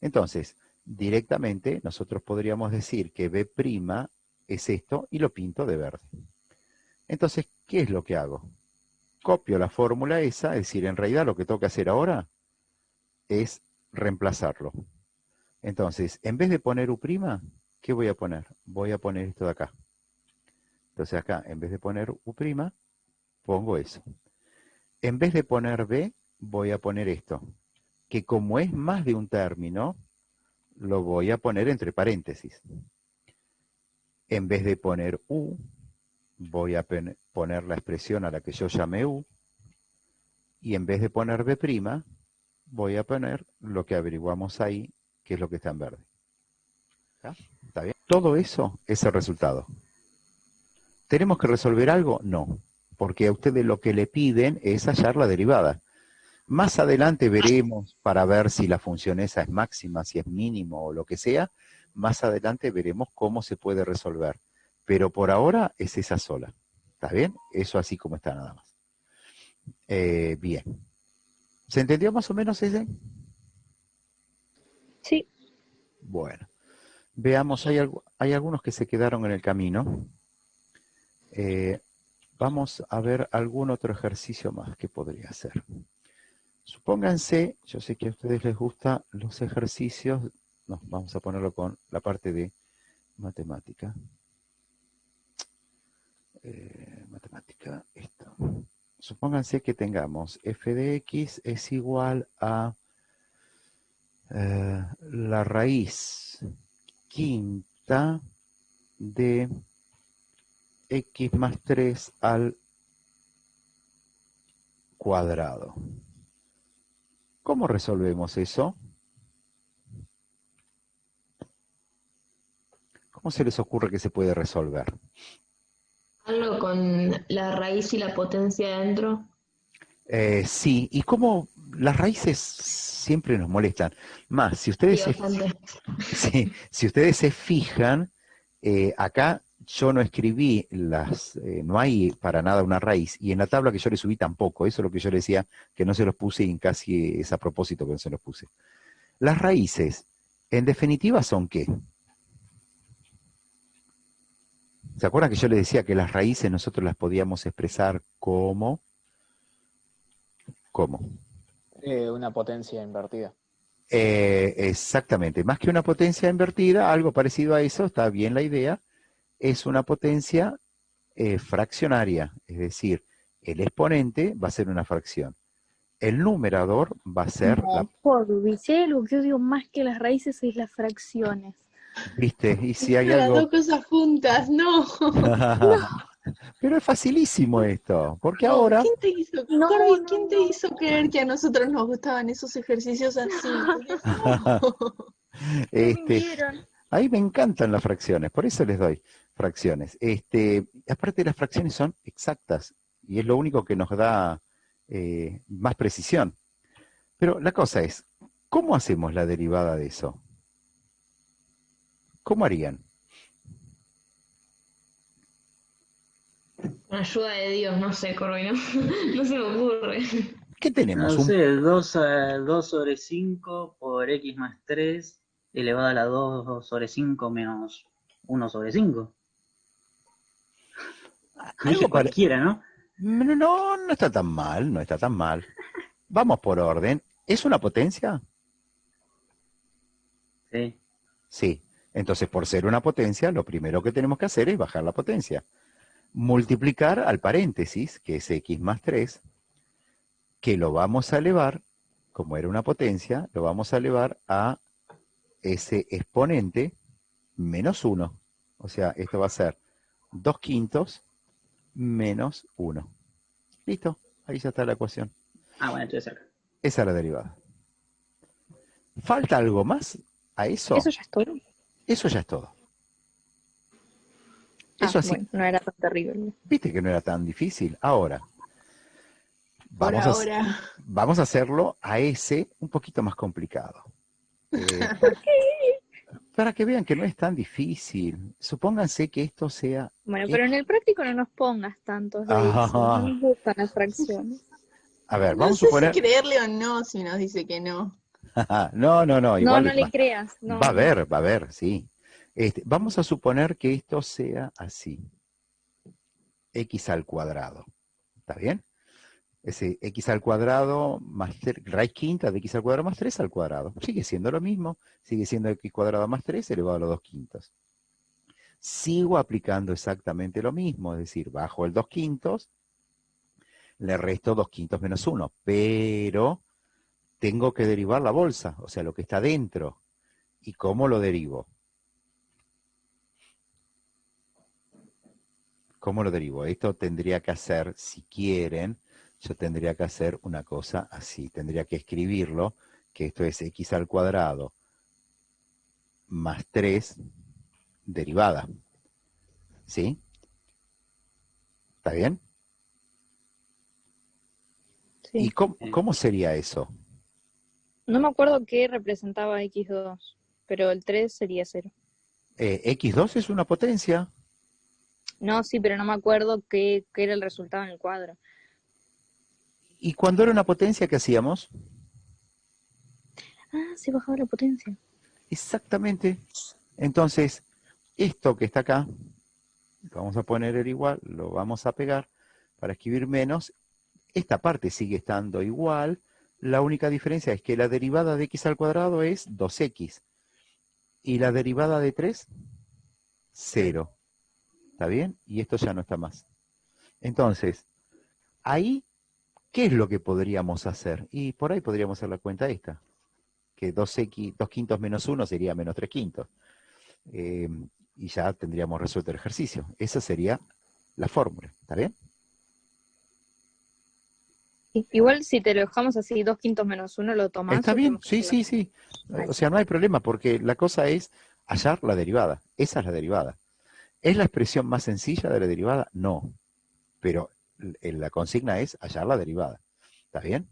Speaker 1: Entonces, directamente nosotros podríamos decir que B' es esto y lo pinto de verde. Entonces, ¿qué es lo que hago? Copio la fórmula esa, es decir, en realidad lo que tengo que hacer ahora es reemplazarlo. Entonces, en vez de poner U', ¿qué voy a poner? Voy a poner esto de acá. Entonces acá, en vez de poner U', pongo eso. En vez de poner B, voy a poner esto, que como es más de un término, lo voy a poner entre paréntesis. En vez de poner U, voy a poner la expresión a la que yo llamé U, y en vez de poner B', voy a poner lo que averiguamos ahí, que es lo que está en verde. ¿Ah? ¿Está bien? Todo eso es el resultado. ¿Tenemos que resolver algo? No, porque a ustedes lo que le piden es hallar la derivada. Más adelante veremos, para ver si la función esa es máxima, si es mínimo o lo que sea, más adelante veremos cómo se puede resolver. Pero por ahora es esa sola. ¿Está bien? Eso así como está nada más. Bien. ¿Se entendió más o menos ese?
Speaker 2: Sí,
Speaker 1: Bueno. Veamos, hay algunos que se quedaron en el camino. Vamos a ver algún otro ejercicio más que podría hacer. Supónganse, yo sé que a ustedes les gustan los ejercicios, no, vamos a ponerlo con la parte de matemática. Matemática, esto. supónganse que tengamos f de x es igual a la raíz quinta de x más 3 al cuadrado. ¿Cómo resolvemos eso? ¿Cómo se les ocurre que se puede resolver?
Speaker 4: Algo con la raíz y la potencia dentro.
Speaker 1: Sí, y como las raíces siempre nos molestan. Más, si ustedes, sí, si ustedes se fijan, acá yo no escribí no hay para nada una raíz, y en la tabla que yo le subí tampoco, eso es lo que yo le decía, que no se los puse y casi es a propósito que no se los puse. Las raíces, en definitiva, ¿son qué? ¿Se acuerdan que yo les decía que las raíces nosotros las podíamos expresar como? ¿Cómo?
Speaker 5: Una potencia invertida.
Speaker 1: Exactamente, más que una potencia invertida, algo parecido a eso, está bien la idea, es una potencia fraccionaria, es decir, el exponente va a ser una fracción. El numerador va a ser...
Speaker 2: Si hay algo que yo digo más que las raíces es las fracciones.
Speaker 1: ¿Viste? Y si hay
Speaker 6: Las
Speaker 1: algo...
Speaker 6: dos cosas juntas, no.
Speaker 1: Pero es facilísimo esto, porque ahora...
Speaker 6: ¿Quién te hizo, Corby, quién te hizo creer que a nosotros nos gustaban esos ejercicios así?
Speaker 1: Ahí me encantan las fracciones, por eso les doy fracciones. Aparte las fracciones son exactas y es lo único que nos da más precisión. Pero la cosa es, ¿cómo hacemos la derivada de eso? ¿Cómo harían?
Speaker 4: Con ayuda de Dios, no sé, Corby, no, no se me ocurre.
Speaker 1: ¿Qué tenemos?
Speaker 3: No sé, 2 sobre 5 por x más 3 elevado a la 2 sobre 5 menos 1 sobre 5. Dije cualquiera, ¿no?
Speaker 1: No, no está tan mal, no está tan mal. Vamos por orden. ¿Es una potencia?
Speaker 3: Sí.
Speaker 1: Sí. Entonces, por ser una potencia, lo primero que tenemos que hacer es bajar la potencia. Multiplicar al paréntesis, que es x más 3, que lo vamos a elevar, como era una potencia, lo vamos a elevar a ese exponente menos 1. O sea, esto va a ser 2/5 menos 1. Listo, ahí ya está la ecuación.
Speaker 3: Bueno, estoy cerca.
Speaker 1: Esa es la derivada. ¿Falta algo más a eso?
Speaker 2: ¿Eso ya es todo?
Speaker 1: Eso ya es todo. Eso así.
Speaker 2: Bueno, no era tan terrible.
Speaker 1: Viste que no era tan difícil. Ahora,
Speaker 6: Ahora.
Speaker 1: vamos a hacerlo a ese un poquito más complicado.
Speaker 2: ¿Por qué?
Speaker 1: Para que vean que no es tan difícil. Supónganse que esto sea...
Speaker 2: Bueno, pero en el práctico no nos pongas tantos de eso. No nos gustan las fracciones.
Speaker 1: A ver,
Speaker 6: No
Speaker 1: vamos
Speaker 6: sé
Speaker 1: a suponer...
Speaker 6: si creerle o no si nos dice que no.
Speaker 1: No, igual
Speaker 2: no le creas. No,
Speaker 1: va a haber, sí. Vamos a suponer que esto sea así. X al cuadrado. ¿Está bien? Ese x al cuadrado más raíz quinta de x al cuadrado más 3 al cuadrado. Sigue siendo lo mismo. Sigue siendo x cuadrado más 3 elevado a los 2/5. Sigo aplicando exactamente lo mismo. Es decir, bajo el 2/5, le resto 2/5 menos 1. Pero tengo que derivar la bolsa, o sea, lo que está dentro. ¿Y cómo lo derivo? ¿Cómo lo derivo? Esto tendría que hacer, si quieren, yo tendría que hacer una cosa así. Tendría que escribirlo, que esto es x al cuadrado más 3 derivada. ¿Sí? ¿Está bien?
Speaker 2: Sí.
Speaker 1: ¿Y cómo sería eso?
Speaker 2: No me acuerdo qué representaba x2, pero el 3 sería 0.
Speaker 1: X2 es una potencia.
Speaker 2: No, sí, pero no me acuerdo qué era el resultado en el cuadro.
Speaker 1: ¿Y cuando era una potencia, qué hacíamos?
Speaker 2: Se bajaba la potencia.
Speaker 1: Exactamente. Entonces, esto que está acá, lo vamos a poner el igual, lo vamos a pegar para escribir menos. Esta parte sigue estando igual. La única diferencia es que la derivada de x al cuadrado es 2x. Y la derivada de 3, 0. ¿Está bien? Y esto ya no está más. Entonces, ahí, ¿qué es lo que podríamos hacer? Y por ahí podríamos hacer la cuenta esta, que 2 quintos menos 1 sería menos 3 quintos. Y ya tendríamos resuelto el ejercicio. Esa sería la fórmula, ¿está bien?
Speaker 2: Igual si te lo dejamos así, 2 quintos menos 1, ¿lo tomás?
Speaker 1: Está
Speaker 2: o
Speaker 1: bien,
Speaker 2: tenemos que
Speaker 1: sí,
Speaker 2: hacerlo?
Speaker 1: sí, sí. O sea, no hay problema, porque la cosa es hallar la derivada. Esa es la derivada. ¿Es la expresión más sencilla de la derivada? No. Pero la consigna es hallar la derivada. ¿Está bien?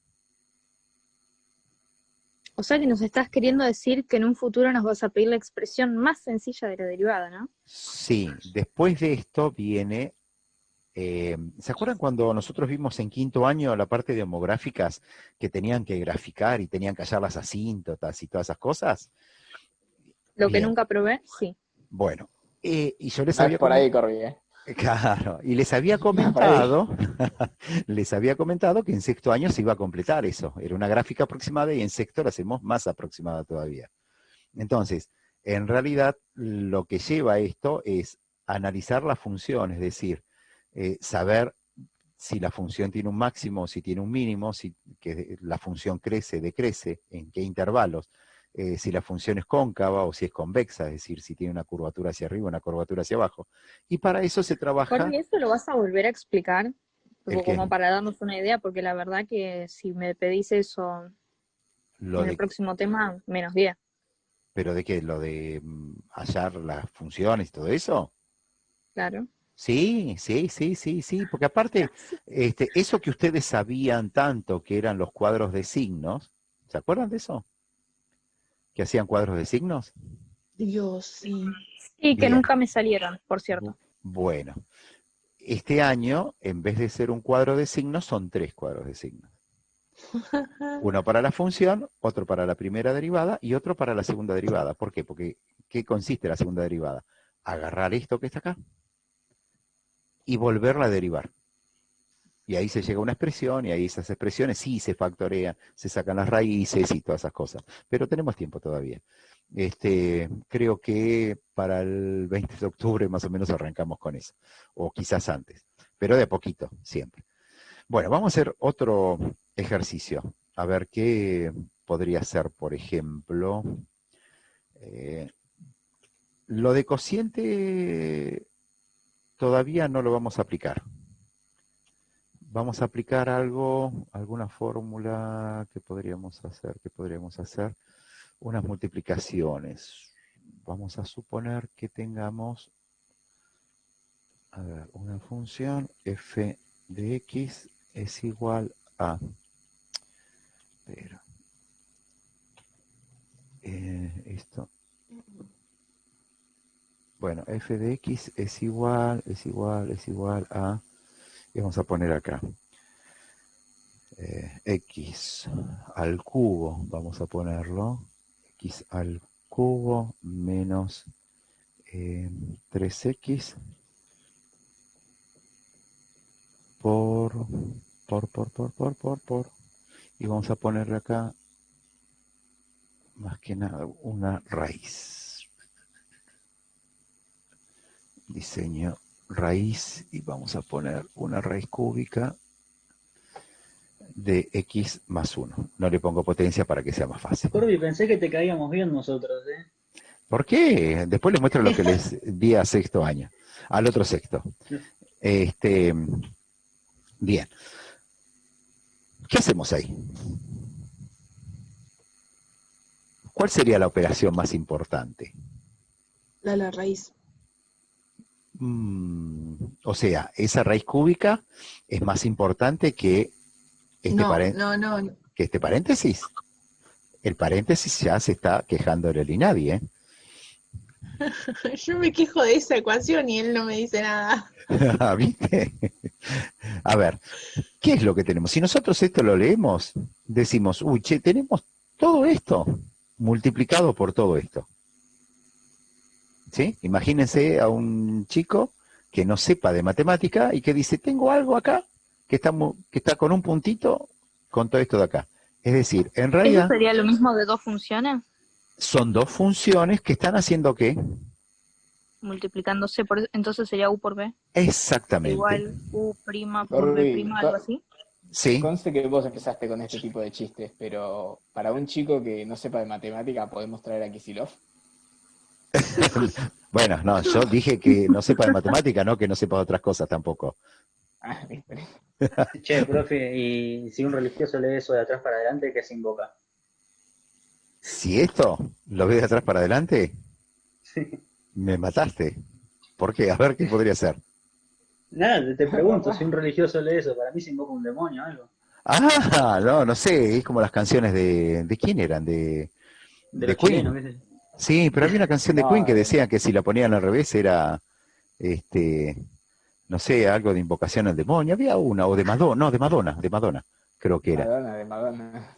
Speaker 2: O sea que nos estás queriendo decir que en un futuro nos vas a pedir la expresión más sencilla de la derivada, ¿no?
Speaker 1: Sí. Después de esto viene... ¿se acuerdan cuando nosotros vimos en quinto año la parte de homográficas que tenían que graficar y tenían que hallar las asíntotas y todas esas cosas?
Speaker 2: Lo que
Speaker 1: Bien.
Speaker 2: nunca probé, sí.
Speaker 1: Bueno, y yo les
Speaker 5: No es
Speaker 1: había
Speaker 5: por ahí,
Speaker 1: comentado...
Speaker 5: Corby, ¿eh?
Speaker 1: Claro, y les había
Speaker 5: No es por ahí.
Speaker 1: comentado que en sexto año se iba a completar eso. Era una gráfica aproximada y en sexto la hacemos más aproximada todavía. Entonces, en realidad, lo que lleva esto es analizar la función, es decir, saber si la función tiene un máximo o si tiene un mínimo, si que la función crece, decrece, en qué intervalos, si la función es cóncava o si es convexa, es decir, si tiene una curvatura hacia arriba o una curvatura hacia abajo. Y para eso se trabaja...
Speaker 2: Jorge, ¿eso lo vas a volver a explicar?
Speaker 1: ¿El qué?
Speaker 2: Como para darnos una idea, porque la verdad que si me pedís eso
Speaker 1: Lo
Speaker 2: en el
Speaker 1: de,
Speaker 2: próximo tema, menos 10.
Speaker 1: ¿Pero de qué? ¿Lo de hallar las funciones y todo eso?
Speaker 2: Claro.
Speaker 1: Sí, sí, sí, sí, sí, porque aparte, eso que ustedes sabían tanto que eran los cuadros de signos, ¿se acuerdan de eso? ¿Que hacían cuadros de signos?
Speaker 6: Dios, sí.
Speaker 2: Y que
Speaker 1: Bien.
Speaker 2: nunca me salieron, por cierto.
Speaker 1: Bueno, este año, en vez de ser un cuadro de signos, son 3 cuadros de signos. Uno para la función, otro para la primera derivada y otro para la segunda derivada. ¿Por qué? Porque, ¿qué consiste la segunda derivada? Agarrar esto que está acá y volverla a derivar. Y ahí se llega a una expresión, y ahí esas expresiones sí se factorean, se sacan las raíces y todas esas cosas. Pero tenemos tiempo todavía. Creo que para el 20 de octubre más o menos arrancamos con eso. O quizás antes. Pero de a poquito, siempre. Bueno, vamos a hacer otro ejercicio. A ver qué podría ser, por ejemplo. Lo de cociente todavía no lo vamos a aplicar. Vamos a aplicar algo, alguna fórmula que podríamos hacer, unas multiplicaciones. Vamos a suponer que tengamos, a ver, una función f de x es igual a, pero, esto, bueno, f de x es igual a, y vamos a poner acá, x al cubo, vamos a ponerlo, x al cubo menos 3x por, y vamos a ponerle acá, más que nada, una raíz. Diseño raíz, y vamos a poner una raíz cúbica de x más 1. No le pongo potencia para que sea más fácil.
Speaker 3: Corby, pensé que te caíamos bien nosotros, ¿eh?
Speaker 1: ¿Por qué? Después les muestro lo que les di a sexto año, al otro sexto. Bien. ¿Qué hacemos ahí? ¿Cuál sería la operación más importante?
Speaker 6: La raíz.
Speaker 1: O sea, esa raíz cúbica es más importante que
Speaker 6: No.
Speaker 1: que este paréntesis. El paréntesis ya se está quejando de Linadi, ¿eh?
Speaker 6: Yo me quejo de esa ecuación y él no me dice nada.
Speaker 1: ¿Viste? A ver, ¿qué es lo que tenemos? Si nosotros esto lo leemos, decimos, uy, che, tenemos todo esto multiplicado por todo esto. ¿Sí? Imagínense a un chico que no sepa de matemática y que dice, tengo algo acá que está con un puntito con todo esto de acá. Es decir, en
Speaker 2: ¿Eso
Speaker 1: realidad
Speaker 2: sería lo mismo de 2 funciones?
Speaker 1: son 2 funciones que están haciendo ¿qué?
Speaker 2: multiplicándose, entonces sería U por B,
Speaker 1: Exactamente.
Speaker 2: igual U' por B', algo así.
Speaker 1: Sí.
Speaker 5: Conste que vos empezaste con este tipo de chistes, pero para un chico que no sepa de matemática, ¿podemos traer a Kicillof?
Speaker 1: Bueno, no, yo dije que no sepa de matemática, no que no sepa de otras cosas tampoco.
Speaker 5: Ah, listo.
Speaker 3: Che, profe, y si un religioso lee eso de atrás para adelante, ¿qué se invoca?
Speaker 1: Si esto lo ves de atrás para adelante,
Speaker 3: Sí.
Speaker 1: me mataste. ¿Por qué? A ver qué podría ser.
Speaker 3: Nada, te pregunto, si un religioso lee eso, para mí se invoca un demonio o algo.
Speaker 1: Ah, no sé, es como las canciones ¿de quién eran?
Speaker 3: De
Speaker 1: De
Speaker 3: los
Speaker 1: Queen.
Speaker 3: chilenos, qué sé yo.
Speaker 1: Sí, pero había una canción de
Speaker 5: No,
Speaker 1: Queen que decía que si la ponían al revés era, no sé, algo de invocación al demonio. Había una, o de Madonna, no, de Madonna, creo que era.
Speaker 5: Madonna, de Madonna.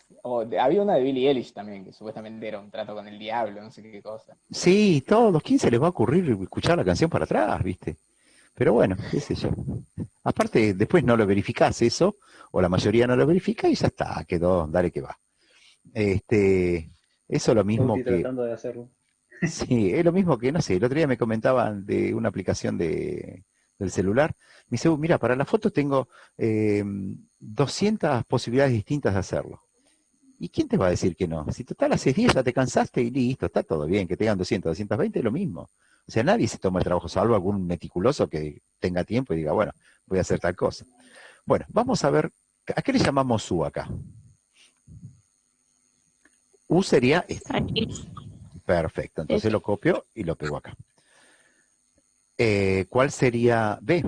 Speaker 5: Había una de Billie Eilish también, que supuestamente era un trato con el diablo, no sé qué cosa.
Speaker 1: Sí, todos, ¿quién se les va a ocurrir escuchar la canción para atrás, viste? Pero bueno, qué sé yo. Aparte, después no lo verificás eso, o la mayoría no lo verifica y ya está, quedó, dale que va. Eso es lo mismo
Speaker 3: Bauti
Speaker 1: que,
Speaker 3: tratando de hacerlo.
Speaker 1: sí, es lo mismo que, no sé, el otro día me comentaban de una aplicación del celular. Me dice, mira, para la foto tengo 200 posibilidades distintas de hacerlo. ¿Y quién te va a decir que no? Si total haces 10, ya te cansaste y listo, está todo bien, que tengan 200, 220 es lo mismo. O sea, nadie se toma el trabajo, salvo algún meticuloso que tenga tiempo y diga, bueno, voy a hacer tal cosa. Bueno, vamos a ver, ¿a qué le llamamos U acá? U sería este.
Speaker 2: Aquí,
Speaker 1: Perfecto, entonces lo copio y lo pego acá. ¿Cuál sería B?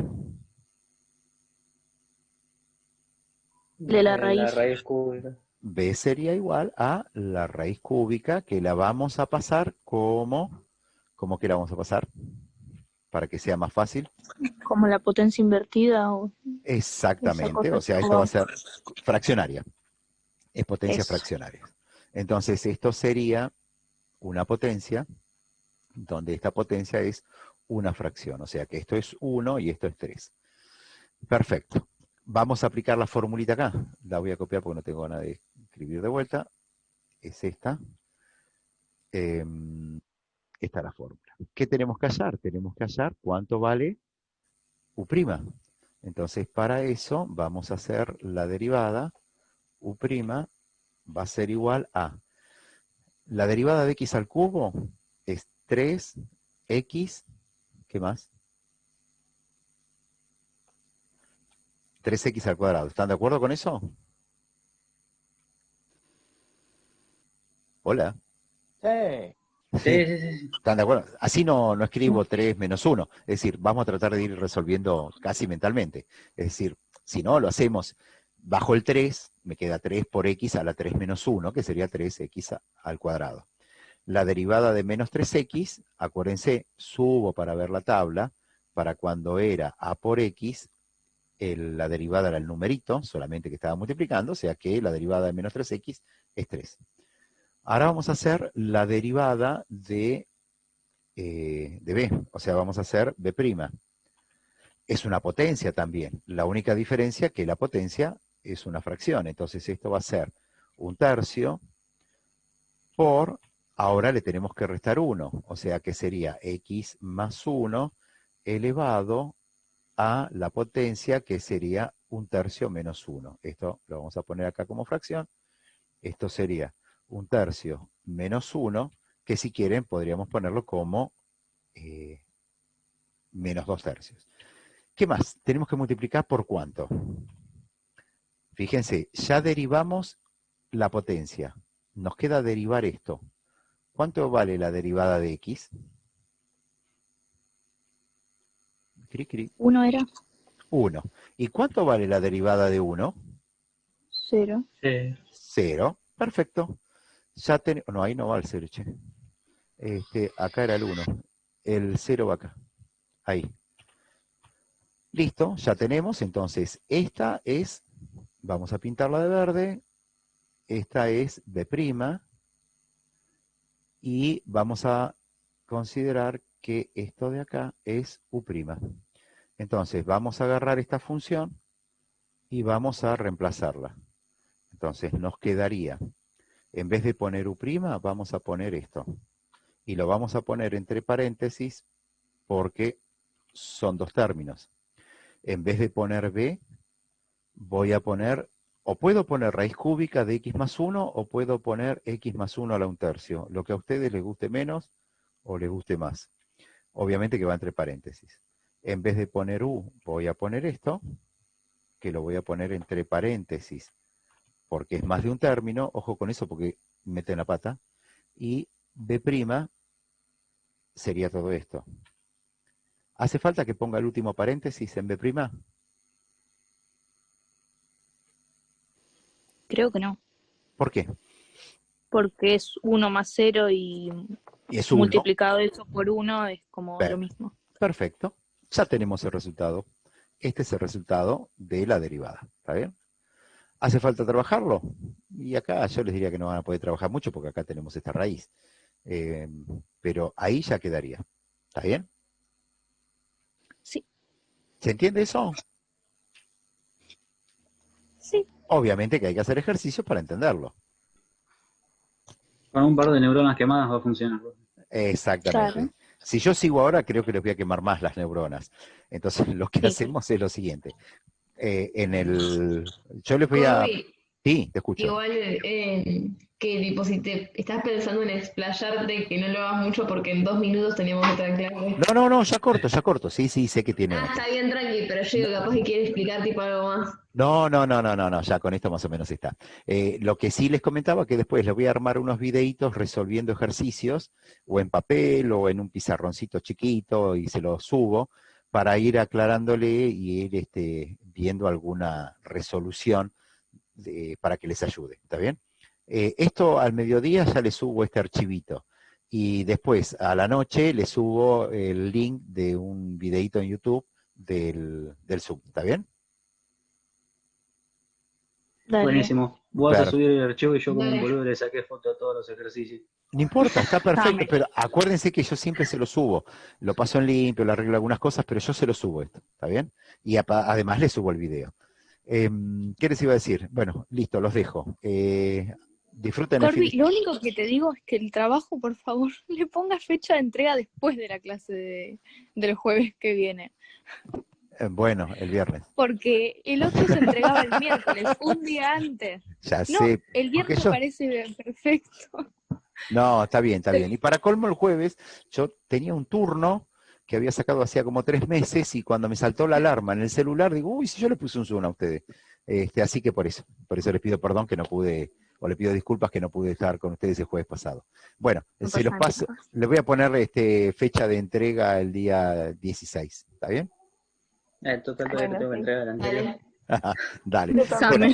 Speaker 2: de la
Speaker 3: La
Speaker 2: raíz.
Speaker 3: raíz cúbica.
Speaker 1: B sería igual a la raíz cúbica que la vamos a pasar como, ¿cómo que la vamos a pasar? Para que sea más fácil.
Speaker 2: Como la potencia invertida o esa
Speaker 1: Exactamente,
Speaker 2: cosa.
Speaker 1: o sea, esto va a ser fraccionaria, es potencia
Speaker 2: Eso.
Speaker 1: fraccionaria. Entonces, esto sería una potencia, donde esta potencia es una fracción, o sea que esto es 1 y esto es 3. Perfecto. Vamos a aplicar la formulita acá. La voy a copiar porque no tengo ganas de escribir de vuelta. Es esta. Esta es la fórmula. ¿Qué tenemos que hallar? Tenemos que hallar cuánto vale U'. Entonces, para eso vamos a hacer la derivada. U' va a ser igual a la derivada de x al cubo es 3x, ¿qué más? 3x al cuadrado. ¿Están de acuerdo con eso? Hola.
Speaker 5: Sí.
Speaker 3: Sí, sí, sí, sí.
Speaker 1: ¿Están de acuerdo? Así no escribo 3 menos 1. Es decir, vamos a tratar de ir resolviendo casi mentalmente. Es decir, si no, lo hacemos bajo el 3, me queda 3 por x a la 3 menos 1, que sería 3x al cuadrado. La derivada de menos 3x, acuérdense, subo para ver la tabla, para cuando era a por x, la derivada era el numerito, solamente que estaba multiplicando, o sea que la derivada de menos 3x es 3. Ahora vamos a hacer la derivada de B, o sea, vamos a hacer B'. Es una potencia también, la única diferencia es que la potencia es una fracción, entonces esto va a ser 1/3 por, ahora le tenemos que restar 1, o sea que sería x más 1 elevado a la potencia que sería 1/3 menos 1. Esto lo vamos a poner acá como fracción, esto sería 1/3 menos 1, que si quieren podríamos ponerlo como menos 2/3. ¿Qué más? Tenemos que multiplicar por cuánto. Fíjense, ya derivamos la potencia. Nos queda derivar esto. ¿Cuánto vale la derivada de x? Cri, cri.
Speaker 2: 1 era
Speaker 1: 1. ¿Y cuánto vale la derivada de 1?
Speaker 2: 0.
Speaker 3: Sí.
Speaker 1: 0. Perfecto. Ya no, ahí no va el 0, che. Acá era el 1. El 0 va acá. Ahí. Listo, ya tenemos. Entonces, esta es, vamos a pintarla de verde. Esta es B'. Y vamos a considerar que esto de acá es U'. Entonces, vamos a agarrar esta función y vamos a reemplazarla. Entonces, nos quedaría, en vez de poner U', vamos a poner esto. Y lo vamos a poner entre paréntesis porque son dos términos. En vez de poner b, voy a poner, o puedo poner raíz cúbica de x más 1, o puedo poner x más 1 a la 1/3, lo que a ustedes les guste menos o les guste más. Obviamente que va entre paréntesis. En vez de poner u, voy a poner esto, que lo voy a poner entre paréntesis, porque es más de un término, ojo con eso porque meten la pata, y b' sería todo esto. ¿Hace falta que ponga el último paréntesis en b'?
Speaker 2: Creo que no,
Speaker 1: ¿Por qué?
Speaker 2: porque es 1 más 0 y
Speaker 1: Y es 1.
Speaker 2: multiplicado eso por 1 es como lo mismo.
Speaker 1: Perfecto. Ya tenemos el resultado. Este es el resultado de la derivada. ¿Está bien? ¿Hace falta trabajarlo? Y acá yo les diría que no van a poder trabajar mucho porque acá tenemos esta raíz. Pero ahí ya quedaría. ¿Está bien?
Speaker 2: Sí.
Speaker 1: ¿Se entiende eso?
Speaker 2: Sí.
Speaker 1: Obviamente que hay que hacer ejercicios para entenderlo.
Speaker 3: Con un par de neuronas quemadas va a funcionar.
Speaker 1: Exactamente.
Speaker 2: Claro.
Speaker 1: Si yo sigo ahora, creo que les voy a quemar más las neuronas. Entonces, lo que
Speaker 2: Sí.
Speaker 1: hacemos es lo siguiente. Yo les voy a...
Speaker 4: Corby,
Speaker 1: Sí, te escucho.
Speaker 4: igual que tipo, si te estás pensando en explayarte, que no lo hagas mucho porque en 2 minutos teníamos otra clase.
Speaker 1: No, ya corto. Sí, sé que tiene...
Speaker 4: Está bien, tranqui, pero yo digo, capaz que quiere explicar tipo algo más.
Speaker 1: No, ya con esto más o menos está. Lo que sí les comentaba que después les voy a armar unos videitos resolviendo ejercicios, o en papel, o en un pizarroncito chiquito, y se los subo, para ir aclarándole y ir viendo alguna resolución para que les ayude, ¿está bien? Esto al mediodía ya les subo este archivito, y después a la noche les subo el link de un videito en YouTube del Zoom, ¿está bien?
Speaker 2: Dale.
Speaker 3: Buenísimo. Vos vas a
Speaker 1: Claro.
Speaker 3: subir el archivo y yo como un
Speaker 4: Dale.
Speaker 3: boludo le saqué foto a todos los ejercicios.
Speaker 1: No importa, está perfecto,
Speaker 2: Dame.
Speaker 1: pero acuérdense que yo siempre se lo subo. Lo paso en limpio, le arreglo algunas cosas, pero yo se lo subo esto, ¿está bien? Y además le subo el video. ¿Qué les iba a decir? Bueno, listo, los dejo. Disfruten el
Speaker 2: Corby,
Speaker 1: fin.
Speaker 2: lo único que te digo es que el trabajo, por favor, le pongas fecha de entrega después de la clase del jueves que viene.
Speaker 1: Bueno, el viernes.
Speaker 2: Porque el otro se entregaba el miércoles, un día antes.
Speaker 1: Ya
Speaker 2: No,
Speaker 1: sé.
Speaker 2: el viernes
Speaker 1: porque yo-
Speaker 2: me parece perfecto.
Speaker 1: No, está bien. Y para colmo el jueves, yo tenía un turno que había sacado hacía como 3 meses, y cuando me saltó la alarma en el celular, digo, uy, si yo le puse un Zoom a ustedes. Así que por eso les pido perdón que no pude, o le pido disculpas que no pude estar con ustedes el jueves pasado. Bueno,
Speaker 2: No
Speaker 1: se los
Speaker 2: pasa
Speaker 1: paso, les voy a poner fecha de entrega el día 16, ¿está bien?
Speaker 3: Total, todavía
Speaker 6: Bueno,
Speaker 3: tengo que
Speaker 6: sí.
Speaker 3: entregar la anterior.
Speaker 4: Dale.
Speaker 1: Dale.
Speaker 6: Yo
Speaker 1: Bueno,
Speaker 6: también.